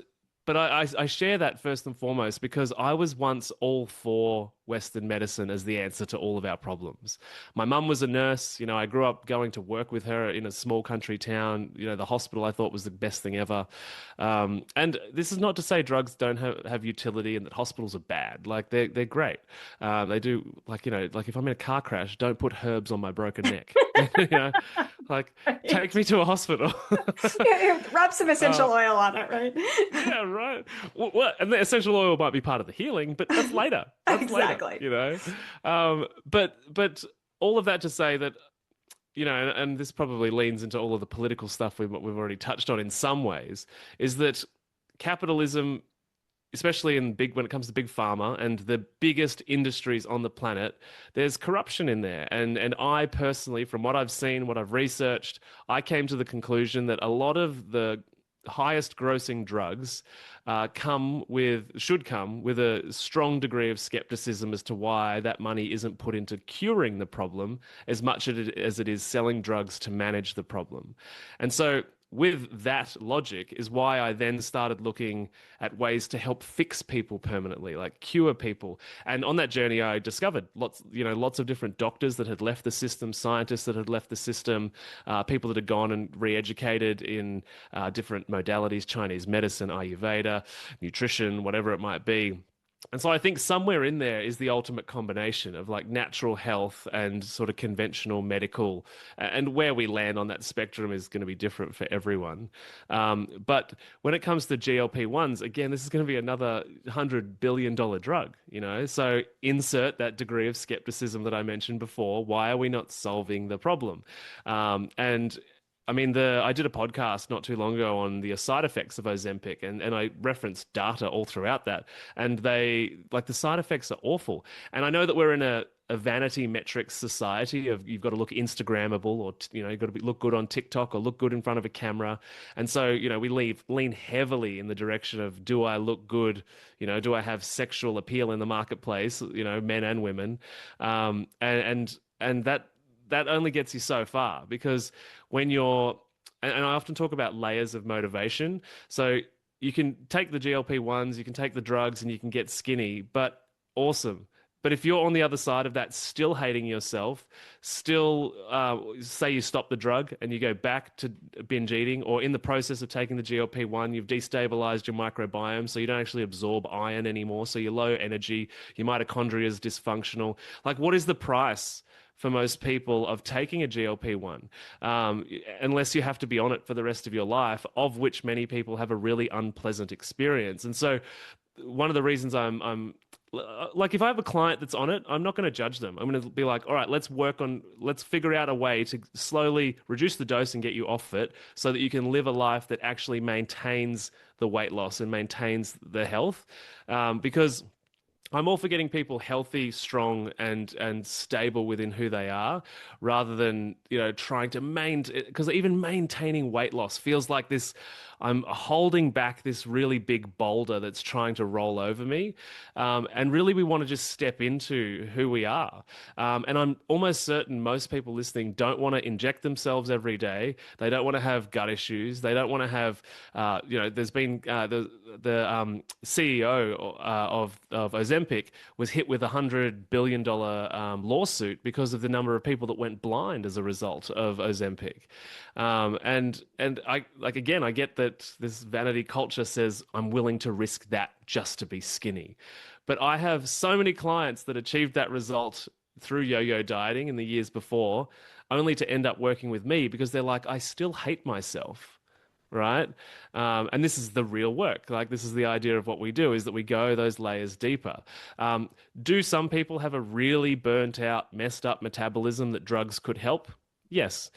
but I share that first and foremost because I was once all for Western medicine as the answer to all of our problems. My mum was a nurse. I grew up going to work with her in a small country town. The hospital I thought was the best thing ever. And this is not to say drugs don't have utility and that hospitals are bad. Like they're great. They do like if I'm in a car crash, don't put herbs on my broken neck. You know, like take Right. me to a hospital. Rub some essential Uh, oil on it, right? yeah, right. And the essential oil might be part of the healing, but that's later. That's later, Exactly. But all of that to say that, and this probably leans into all of the political stuff we've already touched on in some ways, is that capitalism, especially when it comes to big pharma and the biggest industries on the planet, there's corruption in there. And I personally, from what I've seen, what I've researched, I came to the conclusion that a lot of the highest grossing drugs should come with a strong degree of skepticism as to why that money isn't put into curing the problem as much as it is selling drugs to manage the problem. And so with that logic is why I then started looking at ways to help fix people permanently, like cure people. And on that journey, I discovered lots of different doctors that had left the system, scientists that had left the system, people that had gone and re-educated in different modalities, Chinese medicine, Ayurveda, nutrition, whatever it might be. And so I think somewhere in there is the ultimate combination of like natural health and sort of conventional medical, and where we land on that spectrum is going to be different for everyone. But when it comes to GLP-1s, again, this is going to be another $100 billion drug, So insert that degree of skepticism that I mentioned before. Why are we not solving the problem? And I mean, I did a podcast not too long ago on the side effects of Ozempic, and I referenced data all throughout that. And the side effects are awful. And I know that we're in a vanity metrics society of you've got to look Instagrammable, or you've got to look good on TikTok or look good in front of a camera. And so we lean heavily in the direction of, do I look good? Do I have sexual appeal in the marketplace? Men and women, and that only gets you so far, because when and I often talk about layers of motivation. So you can take the GLP-1s, you can take the drugs, and you can get skinny, but awesome. But if you're on the other side of that, still hating yourself, still say you stop the drug and you go back to binge eating, or in the process of taking the GLP-1, you've destabilized your microbiome, so you don't actually absorb iron anymore, so you're low energy, your mitochondria is dysfunctional. Like, what is the price for most people of taking a GLP-1, unless you have to be on it for the rest of your life, of which many people have a really unpleasant experience? And so one of the reasons I'm like, if I have a client that's on it, I'm not going to judge them. I'm going to be like, all right, let's figure out a way to slowly reduce the dose and get you off it so that you can live a life that actually maintains the weight loss and maintains the health. Because I'm all for getting people healthy, strong, and stable within who they are, rather than trying to maintain. Because even maintaining weight loss feels like this. I'm holding back this really big boulder that's trying to roll over me, and really we want to just step into who we are. And I'm almost certain most people listening don't want to inject themselves every day. They don't want to have gut issues. They don't want to have. There's been the CEO of Ozempic was hit with $100 billion lawsuit because of the number of people that went blind as a result of Ozempic. And I get that this vanity culture says I'm willing to risk that just to be skinny, but I have so many clients that achieved that result through yo-yo dieting in the years before, only to end up working with me because they're like, I still hate myself. Right. And this is the real work. Like, this is the idea of what we do, is that we go those layers deeper. Do some people have a really burnt out, messed up metabolism that drugs could help? Yes.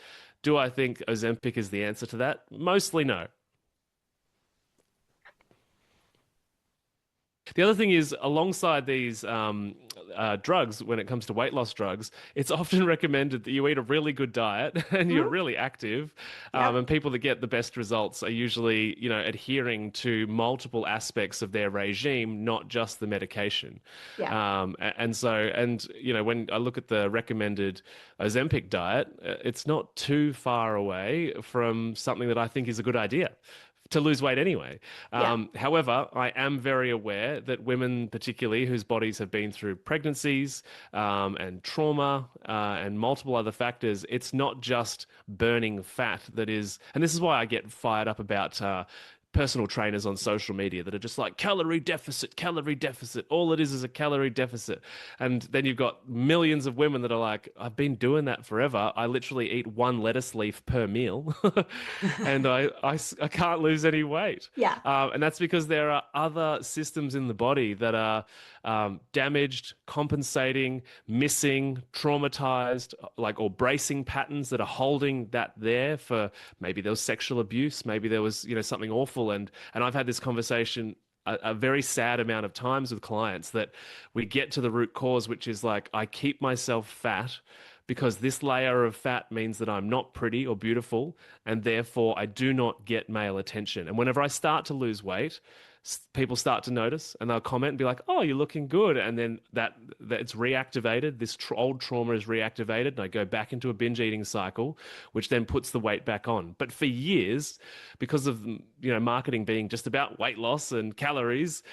Do I think Ozempic is the answer to that? Mostly no. The other thing is, alongside these drugs, when it comes to weight loss drugs, it's often recommended that you eat a really good diet and you're Mhm. really active. Yep. And people that get the best results are usually, adhering to multiple aspects of their regime, not just the medication. Yeah. When I look at the recommended Ozempic diet, it's not too far away from something that I think is a good idea to lose weight anyway. Yeah. However, I am very aware that women, particularly whose bodies have been through pregnancies and trauma and multiple other factors, it's not just burning fat that is, and this is why I get fired up about personal trainers on social media that are just like calorie deficit, calorie deficit. All it is a calorie deficit. And then you've got millions of women that are like, I've been doing that forever. I literally eat one lettuce leaf per meal and I can't lose any weight. Yeah. And that's because there are other systems in the body that are damaged, compensating, missing, traumatized, like, or bracing patterns that are holding that there for maybe there was sexual abuse, maybe there was, something awful. And I've had this conversation a very sad amount of times with clients that we get to the root cause, which is like, I keep myself fat because this layer of fat means that I'm not pretty or beautiful, and therefore I do not get male attention. And whenever I start to lose weight, people start to notice and they'll comment and be like, oh, you're looking good. And then that it's reactivated. This old trauma is reactivated and I go back into a binge eating cycle, which then puts the weight back on. But for years, because of, marketing being just about weight loss and calories,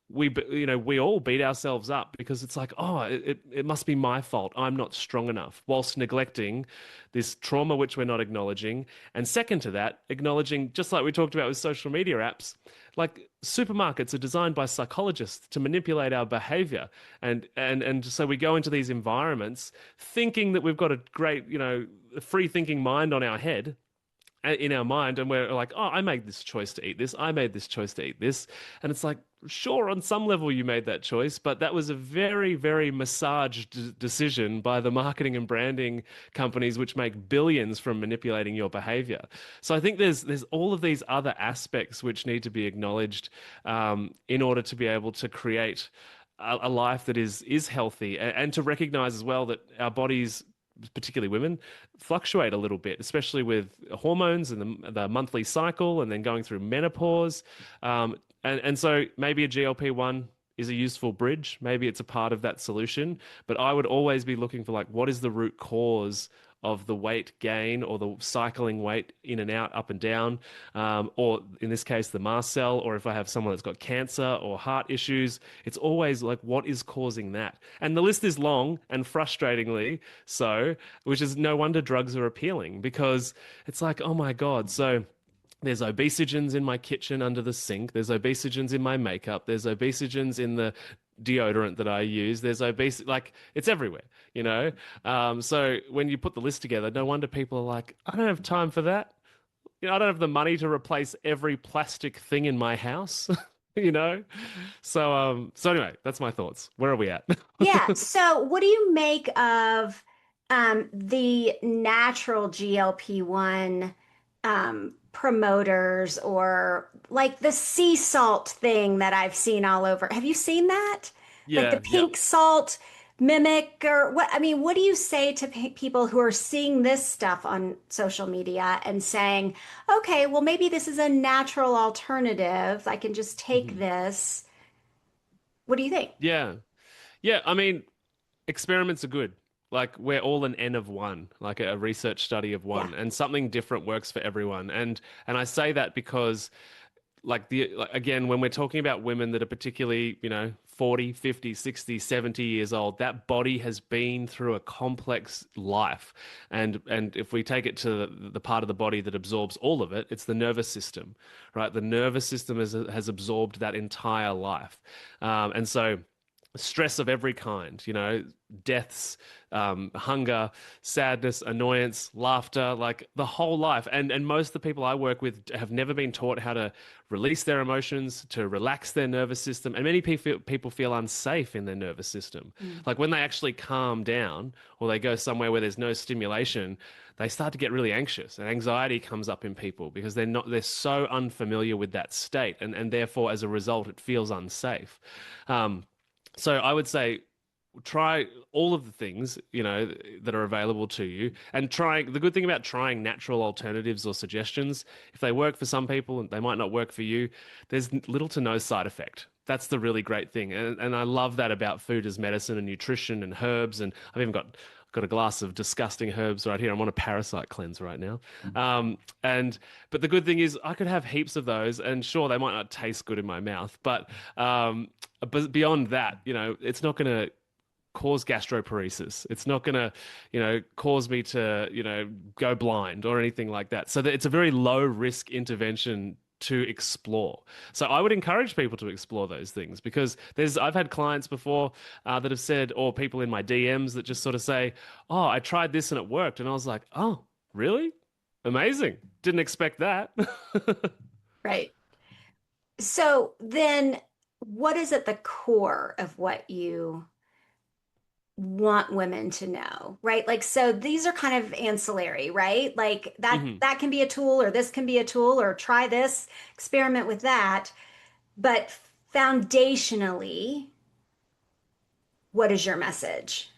we all beat ourselves up because it's like, oh, it must be my fault. I'm not strong enough, whilst neglecting this trauma, which we're not acknowledging. And second to that, acknowledging, just like we talked about with social media apps, like supermarkets are designed by psychologists to manipulate our behavior. And so we go into these environments thinking that we've got a great, free thinking mind on our head, in our mind, and we're like, oh, I made this choice to eat this. I made this choice to eat this. And it's like, sure, on some level you made that choice, but that was a very, very massaged decision by the marketing and branding companies, which make billions from manipulating your behavior. So I think there's all of these other aspects which need to be acknowledged in order to be able to create a life that is healthy, and to recognize as well that our bodies, particularly women, fluctuate a little bit, especially with hormones and the monthly cycle, and then going through menopause. And so maybe a GLP-1 is a useful bridge. Maybe it's a part of that solution. But I would always be looking for, like, what is the root cause of the weight gain or the cycling weight in and out, up and down, or in this case, the mast cell, or if I have someone that's got cancer or heart issues, it's always like, what is causing that? And the list is long and frustratingly so, which is no wonder drugs are appealing, because it's like, oh my God. So there's obesogens in my kitchen under the sink. There's obesogens in my makeup. There's obesogens in the deodorant that I use. There's obesity, like, it's everywhere, So when you put the list together, no wonder people are like, I don't have time for that. I don't have the money to replace every plastic thing in my house, you know? So anyway, that's my thoughts. Where are we at? Yeah. So, what do you make of the natural GLP-1 promoters, or like the sea salt thing that I've seen all over? Have you seen that? Like the Yeah, yeah. pink salt mimic, or what? I mean, what do you say to people who are seeing this stuff on social media and saying, okay, well, maybe this is a natural alternative. I can just take Mhm. this. What do you think? Yeah. Yeah, I mean, experiments are good. Like, we're all an N of one, like a research study of Yeah. one, and something different works for everyone. And I say that because, again, when we're talking about women that are particularly, 40, 50, 60, 70 years old, that body has been through a complex life. And if we take it to the part of the body that absorbs all of it, it's the nervous system, right? The nervous system has absorbed that entire life. And so stress of every kind, deaths, hunger, sadness, annoyance, laughter, like the whole life. And most of the people I work with have never been taught how to release their emotions, to relax their nervous system. And many people feel unsafe in their nervous system. Mm. Like, when they actually calm down or they go somewhere where there's no stimulation, they start to get really anxious, and anxiety comes up in people because they're so unfamiliar with that state. And therefore, as a result, it feels unsafe. So I would say, try all of the things, that are available to you, and the good thing about trying natural alternatives or suggestions, if they work for some people and they might not work for you, there's little to no side effect. That's the really great thing. And I love that about food as medicine and nutrition and herbs. And I've even got got a glass of disgusting herbs right here. I'm on a parasite cleanse right now. And but the good thing is I could have heaps of those, and sure, they might not taste good in my mouth, but beyond that, it's not going to cause gastroparesis. It's not going to, cause me to, go blind or anything like that. So that it's a very low risk intervention to explore. So I would encourage people to explore those things because I've had clients before that have said, or people in my DMs that just sort of say, "Oh, I tried this and it worked," and I was like, "Oh, really? Amazing! Didn't expect that." Right. So then what is at the core of what you want women to know, right? Like, so these are kind of ancillary, right? Like hmm that can be a tool, or this can be a tool, or try this, experiment with that. But foundationally, what is your message?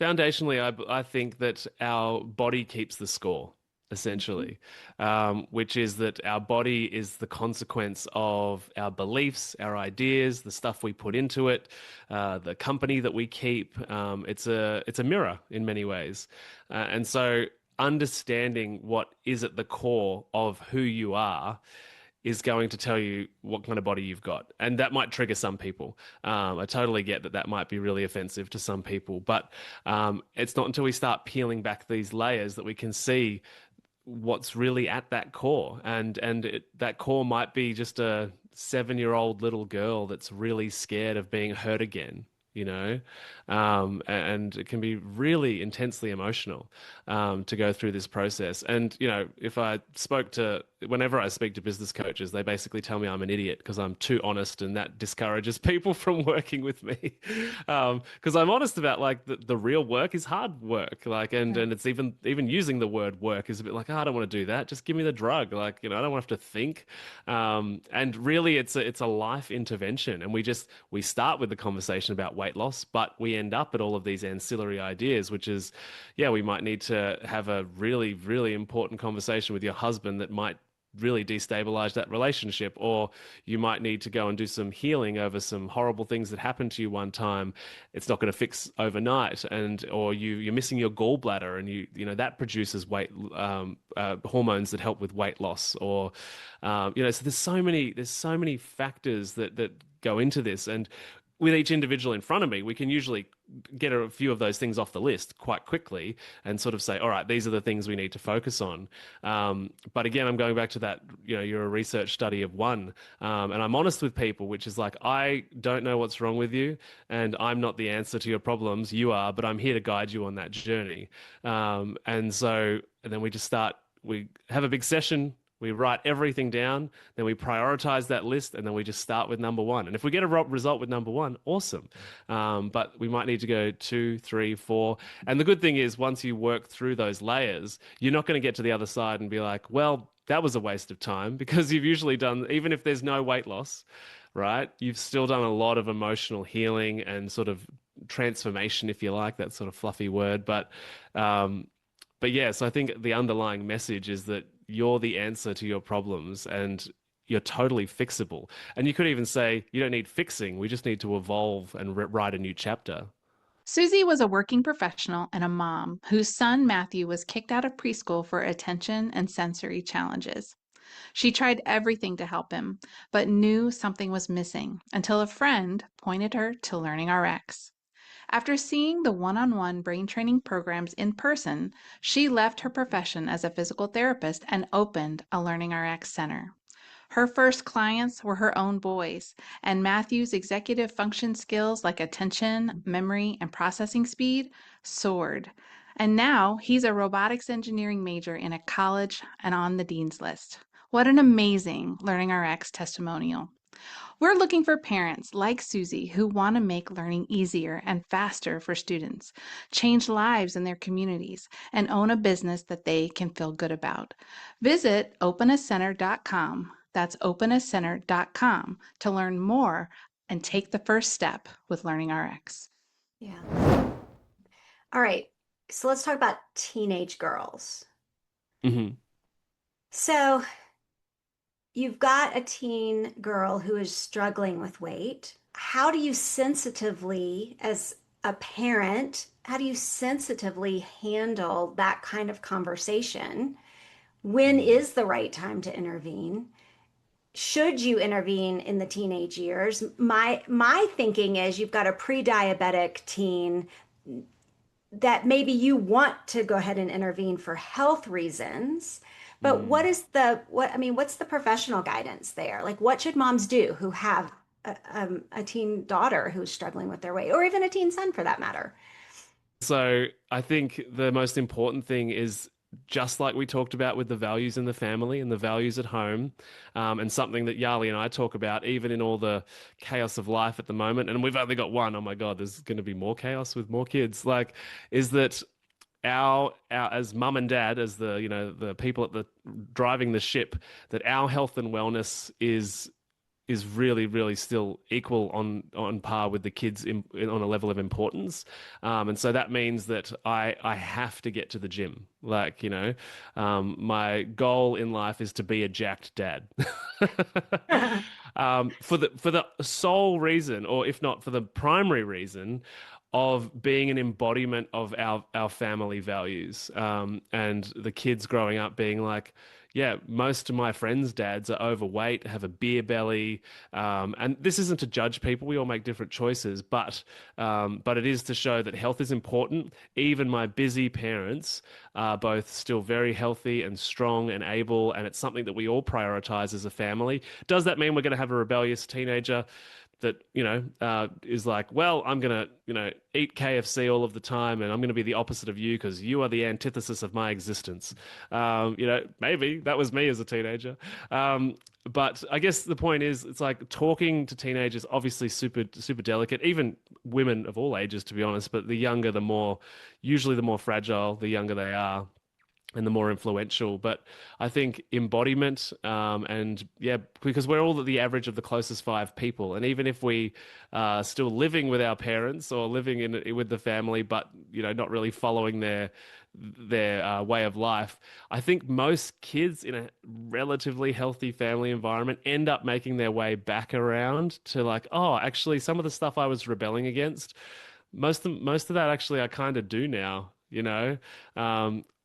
Foundationally, I think that our body keeps the score, essentially, which is that our body is the consequence of our beliefs, our ideas, the stuff we put into it, the company that we keep. It's a mirror in many ways, and so understanding what is at the core of who you are is going to tell you what kind of body you've got. And that might trigger some people. I totally get that might be really offensive to some people, but it's not until we start peeling back these layers that we can see what's really at that core. And that core might be just a 7-year-old little girl that's really scared of being hurt again. And it can be really intensely emotional to go through this process. And if whenever I speak to business coaches, they basically tell me I'm an idiot because I'm too honest, and that discourages people from working with me. Because I'm honest about like the real work is hard work, like, and it's even using the word work is a bit like, oh, I don't want to do that. Just give me the drug, like, I don't want to have to think. And really, it's a life intervention, and we start with the conversation about weight loss, but we end up at all of these ancillary ideas, which is, yeah, we might need to have a really, really important conversation with your husband that might really destabilize that relationship, or you might need to go and do some healing over some horrible things that happened to you one time. It's not going to fix overnight, or you're missing your gallbladder, and that produces weight hormones that help with weight loss, or so there's so many factors that go into this. And with each individual in front of me, we can usually get a few of those things off the list quite quickly and sort of say, all right, these are the things we need to focus on. But again, I'm going back to that, you're a research study of one. And I'm honest with people, which is like, I don't know what's wrong with you, and I'm not the answer to your problems. You are, but I'm here to guide you on that journey. And then we have a big session. We write everything down, then we prioritize that list, and then we just start with number one. And if we get a result with number one, awesome. But we might need to go 2, 3, 4. And the good thing is, once you work through those layers, you're not going to get to the other side and be like, well, that was a waste of time, because you've usually done, even if there's no weight loss, right? You've still done a lot of emotional healing and sort of transformation, if you like, that sort of fluffy word. But yes, I think the underlying message is that you're the answer to your problems, and you're totally fixable. And you could even say, you don't need fixing. We just need to evolve and write a new chapter. Susie was a working professional and a mom whose son Matthew was kicked out of preschool for attention and sensory challenges. She tried everything to help him, but knew something was missing until a friend pointed her to Learning RX. After seeing the one-on-one brain training programs in person, she left her profession as a physical therapist and opened a Learning RX center. Her first clients were her own boys, and Matthew's executive function skills like attention, memory, and processing speed soared. And now he's a robotics engineering major in a college and on the dean's list. What an amazing Learning RX testimonial. We're looking for parents like Susie who want to make learning easier and faster for students, change lives in their communities, and own a business that they can feel good about. Visit openacenter.com. That's openacenter.com to learn more and take the first step with Learning RX. Yeah. All right. So let's talk about teenage girls. hmm So you've got a teen girl who is struggling with weight. How do you sensitively, as a parent, sensitively handle that kind of conversation? When Mm. is the right time to intervene? Should you intervene in the teenage years? My thinking is you've got a pre-diabetic teen that maybe you want to go ahead and intervene for health reasons. But Mm. what's the professional guidance there? Like, what should moms do who have a teen daughter who's struggling with their weight, or even a teen son for that matter? So I think the most important thing is just like we talked about with the values in the family and the values at home, and something that Yali and I talk about, even in all the chaos of life at the moment. And we've only got one. Oh my God, there's going to be more chaos with more kids. Like, is that our as mum and dad, as the the people at the driving the ship, that our health and wellness is really, really still equal on par with the kids on a level of importance. And so that means that I have to get to the gym. Like, my goal in life is to be a jacked dad. For the sole reason, or if not for the primary reason, of being an embodiment of our family values, and the kids growing up being like, yeah, most of my friends' dads are overweight, have a beer belly, and this isn't to judge people. We all make different choices, but it is to show that health is important. Even my busy parents are both still very healthy and strong and able, and it's something that we all prioritize as a family. Does that mean we're going to have a rebellious teenager that is like, well, I'm gonna eat KFC all of the time, and I'm gonna be the opposite of you because you are the antithesis of my existence? Maybe that was me as a teenager. But I guess the point is, it's like talking to teenagers, obviously super super delicate, even women of all ages, to be honest. But the younger, usually the more fragile, the younger they are, and the more influential. But I think embodiment, and yeah, because we're all the average of the closest five people, and even if we are still living with our parents or living with the family, but not really following their way of life, I think most kids in a relatively healthy family environment end up making their way back around to like, oh, actually, some of the stuff I was rebelling against, most of that actually I kind of do now,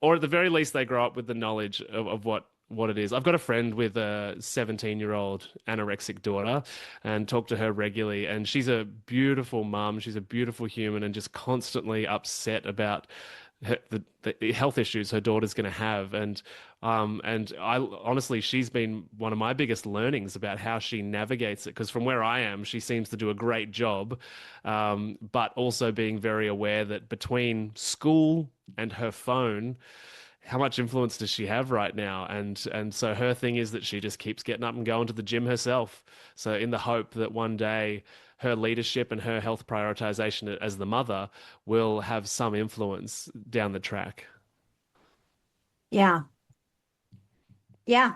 or at the very least they grow up with the knowledge of what it is. I've got a friend with a 17-year-old anorexic daughter, and talk to her regularly, and she's a beautiful mum, she's a beautiful human, and just constantly upset about the health issues her daughter's going to have. And I honestly, she's been one of my biggest learnings about how she navigates it, because from where I am, she seems to do a great job, but also being very aware that between school and her phone, how much influence does she have right now? And so her thing is that she just keeps getting up and going to the gym herself. So in the hope that one day her leadership and her health prioritization as the mother will have some influence down the track. Yeah. Yeah.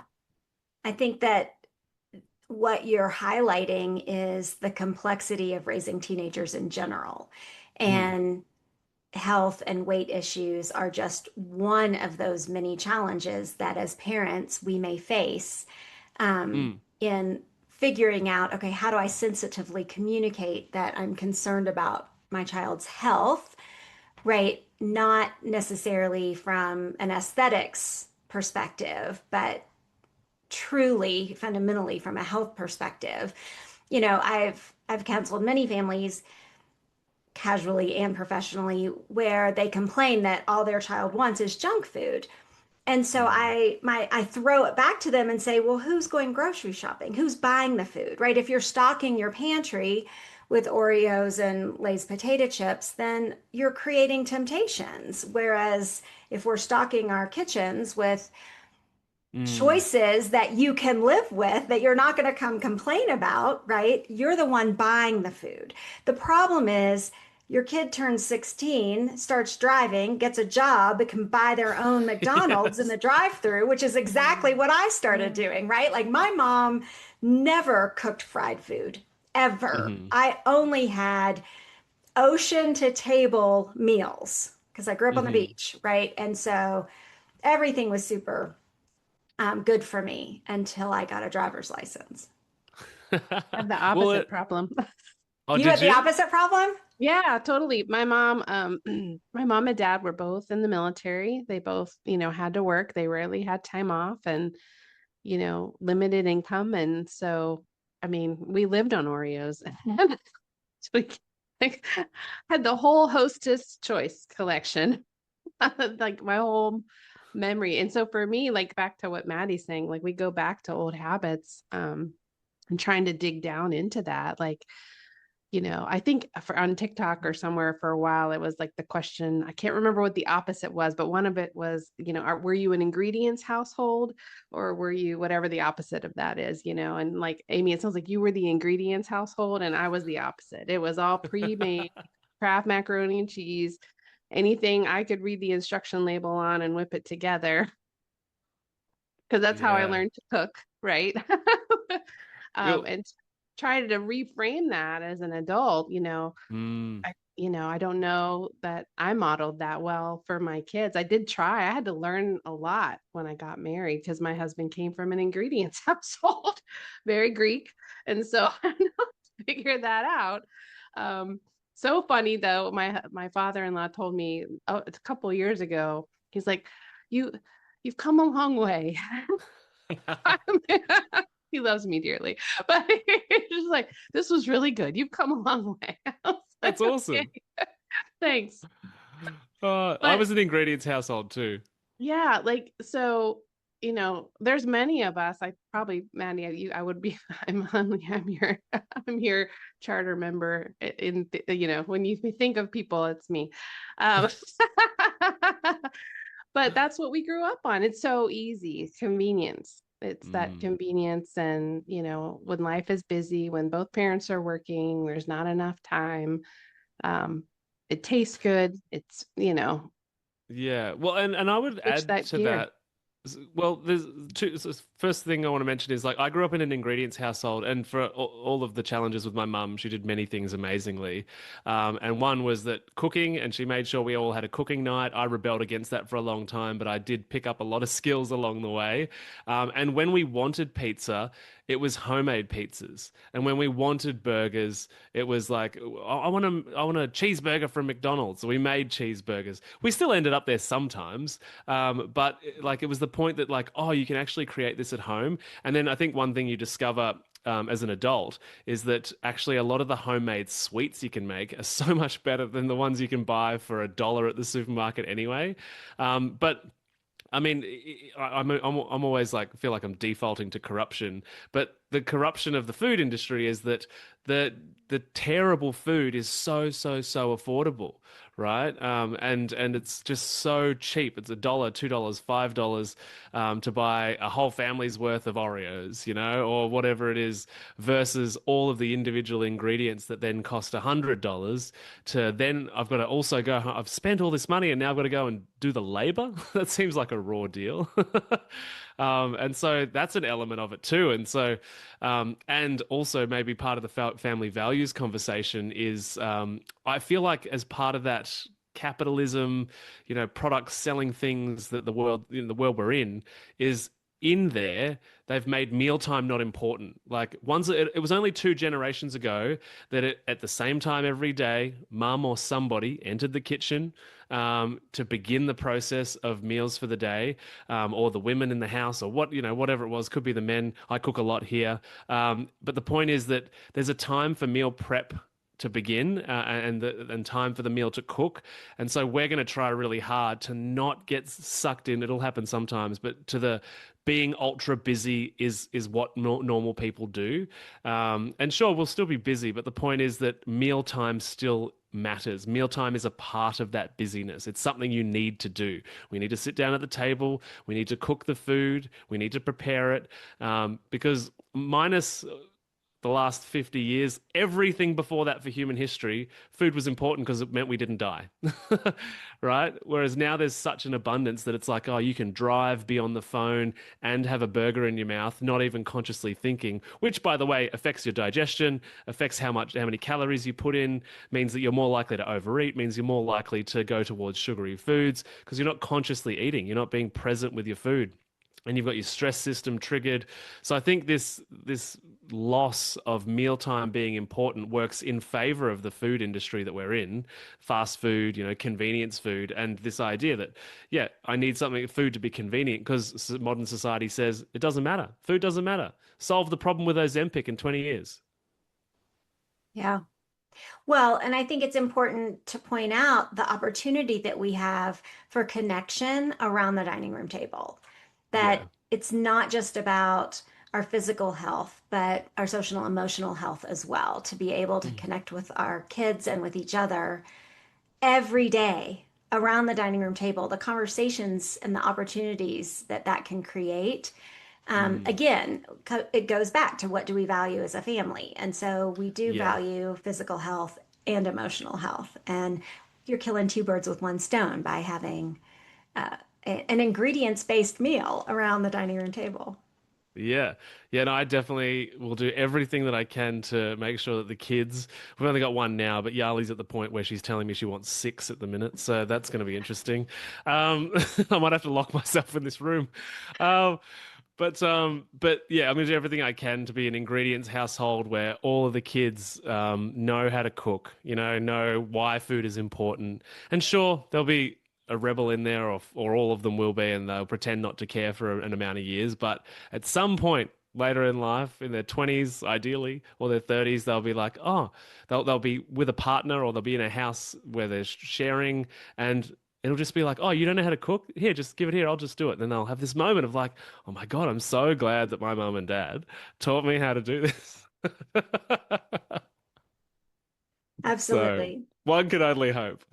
I think that what you're highlighting is the complexity of raising teenagers in general. Mm, And health and weight issues are just one of those many challenges that as parents we may face, mm, in figuring out, okay, how do I sensitively communicate that I'm concerned about my child's health, right? Not necessarily from an aesthetics perspective, but truly fundamentally from a health perspective. I've counseled many families casually and professionally where they complain that all their child wants is junk food. And so mm. I throw it back to them and say, well, who's going grocery shopping? Who's buying the food, right? If you're stocking your pantry with Oreos and Lay's potato chips, then you're creating temptations. Whereas if we're stocking our kitchens with Mm. choices that you can live with, that you're not going to come complain about, right? You're the one buying the food. The problem is your kid turns 16, starts driving, gets a job, can buy their own McDonald's in Yes. the drive-through, which is exactly what I started doing, right? Like my mom never cooked fried food ever. Hmm. I only had ocean to table meals because I grew up on the Hmm. beach, right? And so everything was super good for me until I got a driver's license. I have the Well, opposite problem. oh, You did had the you? opposite problem? Yeah, totally. My mom, my mom and dad were both in the military. They both, had to work. They rarely had time off and, limited income. And so, I mean, we lived on Oreos and we like, had the whole Hostess Choice collection, like my whole memory. And so for me, like back to what Maddie's saying, like we go back to old habits, and trying to dig down into that. Like, I think on TikTok or somewhere for a while, it was like the question, I can't remember what the opposite was, but one of it was, were you an ingredients household or were you whatever the opposite of that is, And like, Amy, it sounds like you were the ingredients household and I was the opposite. It was all pre-made Kraft macaroni and cheese, anything I could read the instruction label on and whip it together because that's how I Yeah. learned to cook, right? Well, And try to reframe that as an adult, mm, I don't know that I modeled that well for my kids. I did try. I had to learn a lot when I got married because my husband came from an ingredients household, very Greek. And so I had to figure that out. So funny though, my father-in-law told me a couple years ago, he's like, you you've come a long way. He loves me dearly, but he's just like, this was really good. You've come a long way. I was like, that's okay, awesome. thanks. I But was an ingredients household too. yeah, like, so, there's many of us, I probably, Maddie, I would be, I'm your, I'm your charter member when you think of people, it's me. Um, But that's what we grew up on. It's so easy, convenience. It's that Mm. convenience. And, when life is busy, when both parents are working, there's not enough time. Um, it tastes good. It's, Yeah. Well, and I would switch add that to gear. that. Well, there's two. First thing I want to mention is like I grew up in an ingredients household, and for all of the challenges with my mum, she did many things amazingly. And one was that cooking, and she made sure we all had a cooking night. I rebelled against that for a long time, but I did pick up a lot of skills along the way. And when we wanted pizza, it was homemade pizzas, and when we wanted burgers, it was like I want a cheeseburger from McDonald's. So we made cheeseburgers. We still ended up there sometimes, but like it was the point that like, oh, you can actually create this at home. And then I think one thing you discover as an adult is that actually a lot of the homemade sweets you can make are so much better than the ones you can buy for $1 at the supermarket anyway. But I mean, I'm always like feel like I'm defaulting to corruption, but the corruption of the food industry is that the the terrible food is so affordable, right? And it's just so cheap. It's $1, $2, $5 to buy a whole family's worth of Oreos, or whatever it is, versus all of the individual ingredients that then cost $100 to then I've got to also go, I've spent all this money and now I've got to go and do the labor. That seems like a raw deal. And so that's an element of it too. And so, and also maybe part of the family values conversation is, I feel like as part of that capitalism, products selling things that the world we're in is in there, they've made mealtime not important. Like once it was only 2 generations ago that at the same time every day, mum or somebody entered the kitchen to begin the process of meals for the day, or the women in the house, or whatever it was. Could be the men. I cook a lot here, but the point is that there's a time for meal prep to begin, and time for the meal to cook. And so we're going to try really hard to not get sucked in. It'll happen sometimes, but to the being ultra busy is what normal people do. And sure, we'll still be busy, but the point is that mealtime still matters. Mealtime is a part of that busyness. It's something you need to do. We need to sit down at the table. We need to cook the food. We need to prepare it, because minus the last 50 years, everything before that for human history, food was important because it meant we didn't die. Right? Whereas now there's such an abundance that it's like, oh, you can drive, be on the phone, and have a burger in your mouth, not even consciously thinking, which, by the way, affects your digestion, affects how many calories you put in, means that you're more likely to overeat, means you're more likely to go towards sugary foods because you're not consciously eating, you're not being present with your food. and you've got your stress system triggered. So I think this loss of mealtime being important works in favor of the food industry that we're in, fast food, convenience food, and this idea that, yeah, I need something, food to be convenient because modern society says it doesn't matter. Food doesn't matter. Solve the problem with Ozempic in 20 years. Yeah. Well, and I think it's important to point out the opportunity that we have for connection around the dining room table. That Yeah. it's not just about our physical health, but our social and emotional health as well, to be able to Mm. connect with our kids and with each other every day around the dining room table, the conversations and the opportunities that that can create. Mm. Again, it goes back to what do we value as a family. And so we do Yeah. value physical health and emotional health. And you're killing two birds with one stone by having an ingredients-based meal around the dining room table. Yeah. Yeah, no, I definitely will do everything that I can to make sure that the kids, we've only got one now, but Yarly's at the point where she's telling me she wants six at the minute. So that's going to be interesting. I might have to lock myself in this room. Um, but yeah, I'm going to do everything I can to be an ingredients household where all of the kids know how to cook, know why food is important. And sure, there'll be a rebel in there, or all of them will be, and they'll pretend not to care for an amount of years. But at some point later in life, in their 20s ideally, or their 30s, they'll be like, oh, they'll be with a partner, or they'll be in a house where they're sharing, and it'll just be like, oh, you don't know how to cook? Here, just give it here. I'll just do it. And then they'll have this moment of like, oh my God, I'm so glad that my mum and dad taught me how to do this. So Absolutely. one can only hope.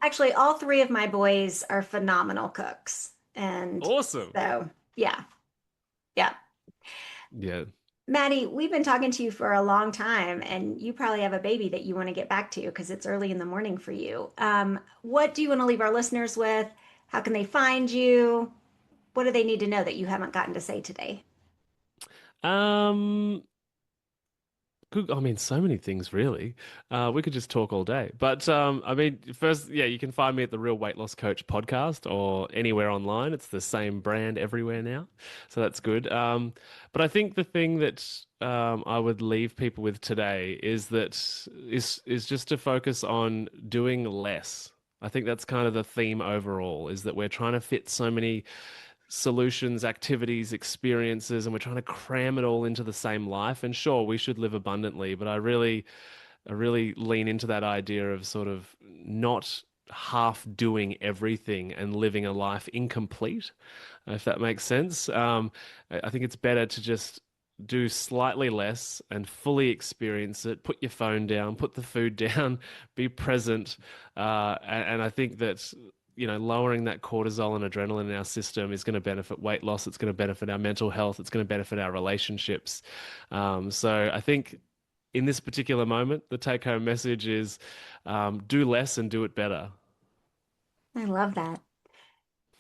Actually, all three of my boys are phenomenal cooks. And Awesome. so, yeah, yeah. Yeah. Maddie, we've been talking to you for a long time, and you probably have a baby that you want to get back to because it's early in the morning for you. What do you want to leave our listeners with? How can they find you? What do they need to know that you haven't gotten to say today? Um, Good. I mean, so many things, really. We could just talk all day. But I mean, first, yeah, you can find me at the Real Weight Loss Coach podcast or anywhere online. It's the same brand everywhere now, so that's good. But I think the thing that I would leave people with today is just to focus on doing less. I think that's kind of the theme overall, is that we're trying to fit so many solutions, activities, experiences, and we're trying to cram it all into the same life. And sure, we should live abundantly, but I really lean into that idea of sort of not half doing everything and living a life incomplete, if that makes sense. I think it's better to just do slightly less and fully experience it. Put your phone down, put the food down, be present. And I think that lowering that cortisol and adrenaline in our system is going to benefit weight loss. It's going to benefit our mental health. It's going to benefit our relationships. So I think in this particular moment, the take home message is do less and do it better. I love that.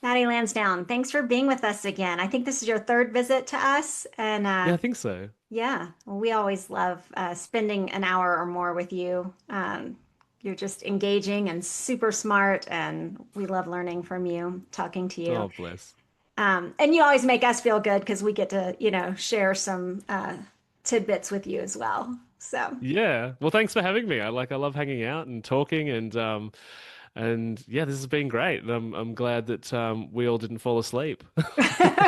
Matty Lansdown, thanks for being with us again. I think this is your third visit to us. And Yeah, I think so. yeah, well, we always love spending an hour or more with you. You're just engaging and super smart, and we love learning from you, talking to you. Oh, bless. And you always make us feel good because we get to, share some tidbits with you as well. So, Yeah. Well, thanks for having me. I love hanging out and talking, and yeah, this has been great. And I'm glad that we all didn't fall asleep.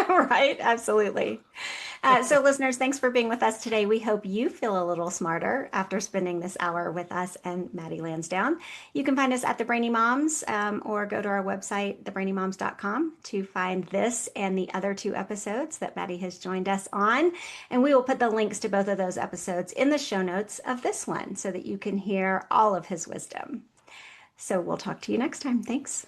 right, absolutely. So, listeners, thanks for being with us today. We hope you feel a little smarter after spending this hour with us and Matty Lansdown. You can find us at The Brainy Moms or go to our website, thebrainymoms.com, to find this and the other two episodes that Matty has joined us on. And we will put the links to both of those episodes in the show notes of this one so that you can hear all of his wisdom. So, we'll talk to you next time. Thanks.